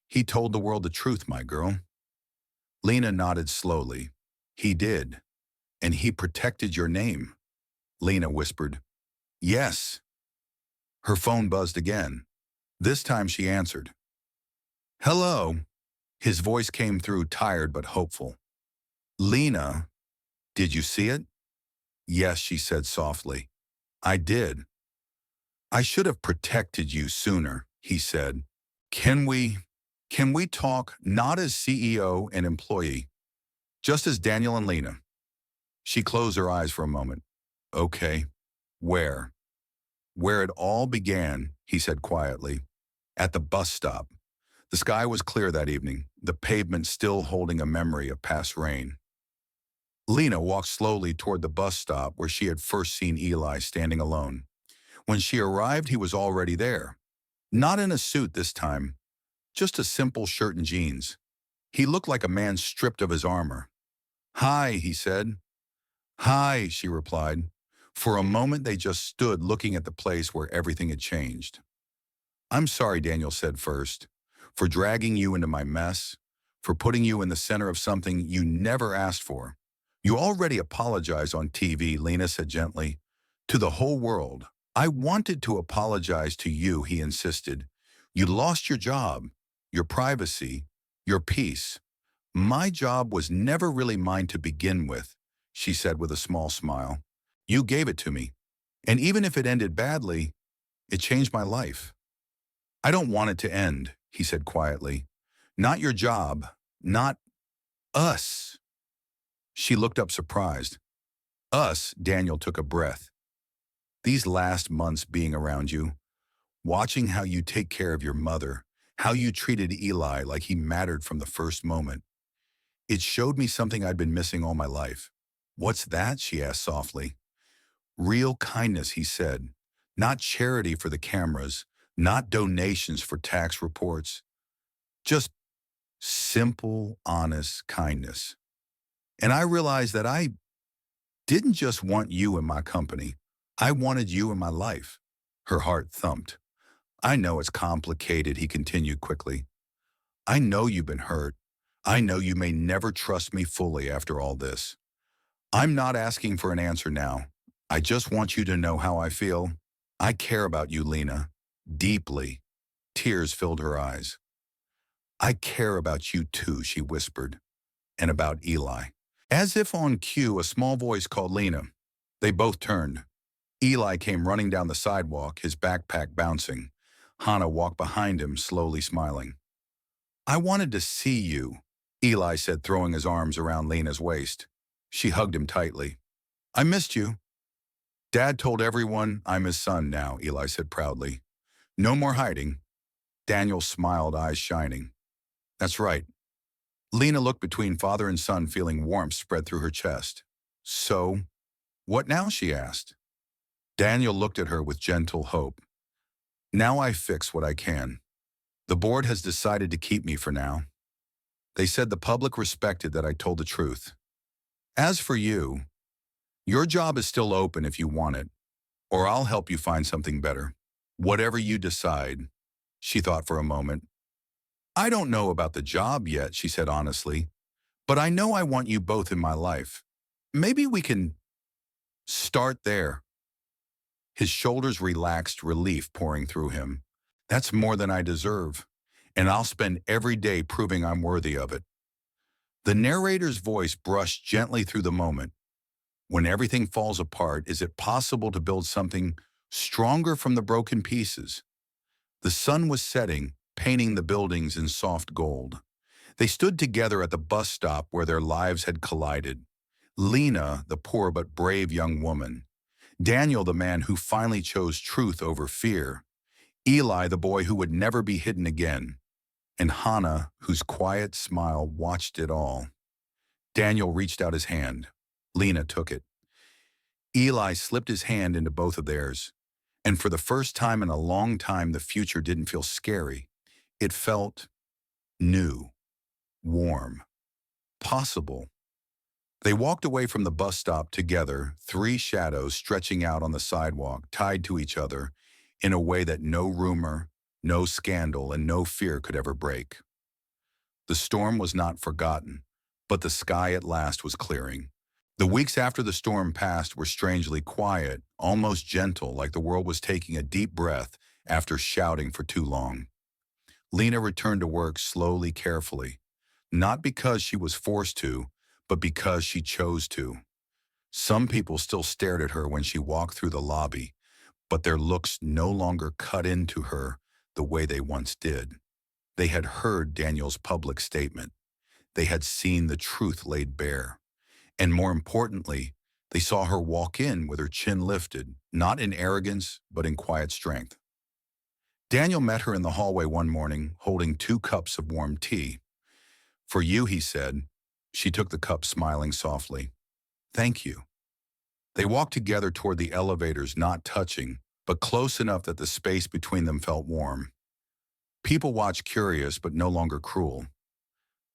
He told the world the truth, my girl. Lena nodded slowly. He did. And he protected your name. Lena whispered, Yes. Her phone buzzed again. This time she answered. Hello. His voice came through, tired but hopeful. Lena, did you see it? Yes, she said softly. I did. I should have protected you sooner, he said. Can we talk not as CEO and employee, just as Daniel and Lena? She closed her eyes for a moment. Okay. Where? Where it all began, he said quietly. At the bus stop. The sky was clear that evening, the pavement still holding a memory of past rain. Lena walked slowly toward the bus stop where she had first seen Eli standing alone. When she arrived, he was already there. Not in a suit this time, just a simple shirt and jeans. He looked like a man stripped of his armor. Hi, he said. Hi, she replied. For a moment, they just stood looking at the place where everything had changed. I'm sorry, Daniel said first, for dragging you into my mess, for putting you in the center of something you never asked for. You already apologized on TV, Lena said gently. To the whole world. I wanted to apologize to you, he insisted. You lost your job, your privacy, your peace. My job was never really mine to begin with, she said with a small smile. You gave it to me. And even if it ended badly, it changed my life. I don't want it to end, he said quietly. Not your job, not us. She looked up surprised. Us, Daniel took a breath. These last months being around you, watching how you take care of your mother, how you treated Eli like he mattered from the first moment. It showed me something I'd been missing all my life. What's that? She asked softly. Real kindness, he said. Not charity for the cameras, not donations for tax reports. Just simple, honest kindness. And I realized that I didn't just want you in my company. I wanted you in my life. Her heart thumped. I know it's complicated, he continued quickly. I know you've been hurt. I know you may never trust me fully after all this. I'm not asking for an answer now. I just want you to know how I feel. I care about you, Lena. Deeply. Tears filled her eyes. I care about you too, she whispered. And about Eli. As if on cue, a small voice called Lena. They both turned. Eli came running down the sidewalk, his backpack bouncing. Hannah walked behind him, slowly smiling. I wanted to see you, Eli said, throwing his arms around Lena's waist. She hugged him tightly. I missed you. Dad told everyone I'm his son now, Eli said proudly. No more hiding. Daniel smiled, eyes shining. That's right. Lena looked between father and son, feeling warmth spread through her chest. So, what now? She asked. Daniel looked at her with gentle hope. Now I fix what I can. The board has decided to keep me for now. They said the public respected that I told the truth. As for you, your job is still open if you want it, or I'll help you find something better. Whatever you decide, she thought for a moment. I don't know about the job yet, she said honestly, but I know I want you both in my life. Maybe we can start there. His shoulders relaxed, relief pouring through him. That's more than I deserve, and I'll spend every day proving I'm worthy of it. The narrator's voice brushed gently through the moment. When everything falls apart, is it possible to build something stronger from the broken pieces? The sun was setting, painting the buildings in soft gold. They stood together at the bus stop where their lives had collided. Lena, the poor but brave young woman. Daniel, the man who finally chose truth over fear. Eli, the boy who would never be hidden again. And Hannah, whose quiet smile watched it all. Daniel reached out his hand. Lena took it. Eli slipped his hand into both of theirs. And for the first time in a long time, the future didn't feel scary. It felt new, warm, possible. They walked away from the bus stop together, three shadows stretching out on the sidewalk, tied to each other in a way that no rumor, no scandal, and no fear could ever break. The storm was not forgotten, but the sky at last was clearing. The weeks after the storm passed were strangely quiet, almost gentle, like the world was taking a deep breath after shouting for too long. Lena returned to work slowly, carefully, not because she was forced to, but because she chose to. Some people still stared at her when she walked through the lobby, but their looks no longer cut into her the way they once did. They had heard Daniel's public statement. They had seen the truth laid bare. And more importantly, they saw her walk in with her chin lifted, not in arrogance, but in quiet strength. Daniel met her in the hallway one morning, holding 2 cups of warm tea. For you, he said. She took the cup, smiling softly. Thank you. They walked together toward the elevators, not touching, but close enough that the space between them felt warm. People watched, curious but no longer cruel.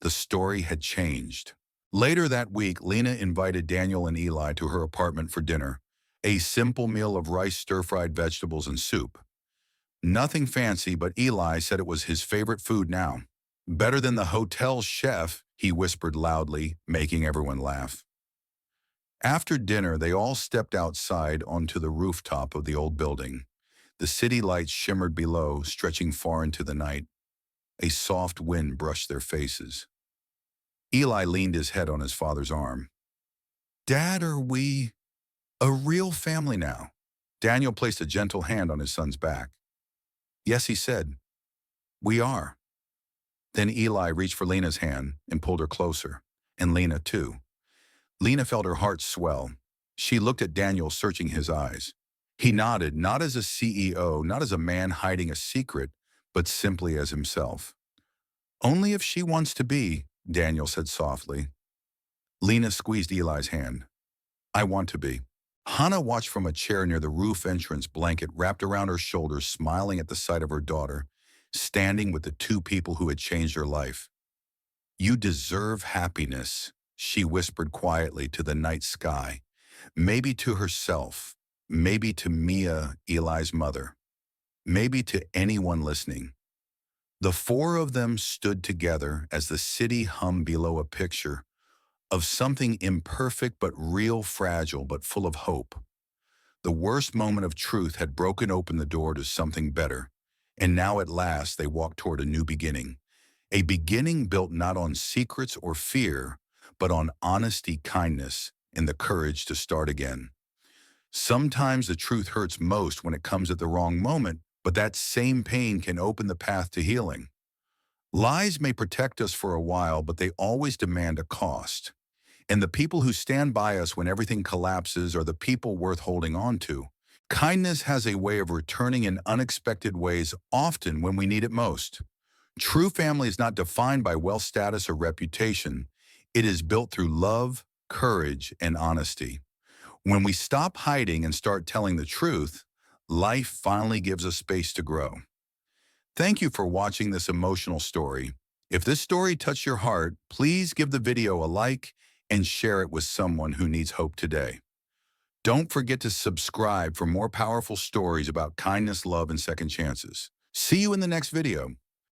The story had changed. Later that week, Lena invited Daniel and Eli to her apartment for dinner, a simple meal of rice, stir-fried vegetables, and soup. Nothing fancy, but Eli said it was his favorite food now. Better than the hotel chef, he whispered loudly, making everyone laugh. After dinner, they all stepped outside onto the rooftop of the old building. The city lights shimmered below, stretching far into the night. A soft wind brushed their faces. Eli leaned his head on his father's arm. Dad, are we a real family now? Daniel placed a gentle hand on his son's back. Yes, he said. We are. Then Eli reached for Lena's hand and pulled her closer, and Lena too. Lena felt her heart swell. She looked at Daniel, searching his eyes. He nodded, not as a CEO, not as a man hiding a secret, but simply as himself. Only if she wants to be, Daniel said softly. Lena squeezed Eli's hand. I want to be. Hannah watched from a chair near the roof entrance, blanket wrapped around her shoulders, smiling at the sight of her daughter, standing with the 2 people who had changed her life. You deserve happiness, she whispered quietly to the night sky, maybe to herself, maybe to Mia, Eli's mother, maybe to anyone listening. The 4 of them stood together as the city hummed below a picture of something imperfect but real, fragile but full of hope. The worst moment of truth had broken open the door to something better, and now at last they walked toward a new beginning. A beginning built not on secrets or fear, but on honesty, kindness, and the courage to start again. Sometimes the truth hurts most when it comes at the wrong moment, but that same pain can open the path to healing. Lies may protect us for a while, but they always demand a cost. And the people who stand by us when everything collapses are the people worth holding on to. Kindness has a way of returning in unexpected ways, often when we need it most. True family is not defined by wealth, status, or reputation. It is built through love, courage, and honesty. When we stop hiding and start telling the truth, life finally gives us space to grow. Thank you for watching this emotional story. If this story touched your heart, please give the video a like and share it with someone who needs hope today. Don't forget to subscribe for more powerful stories about kindness, love, and second chances. See you in the next video.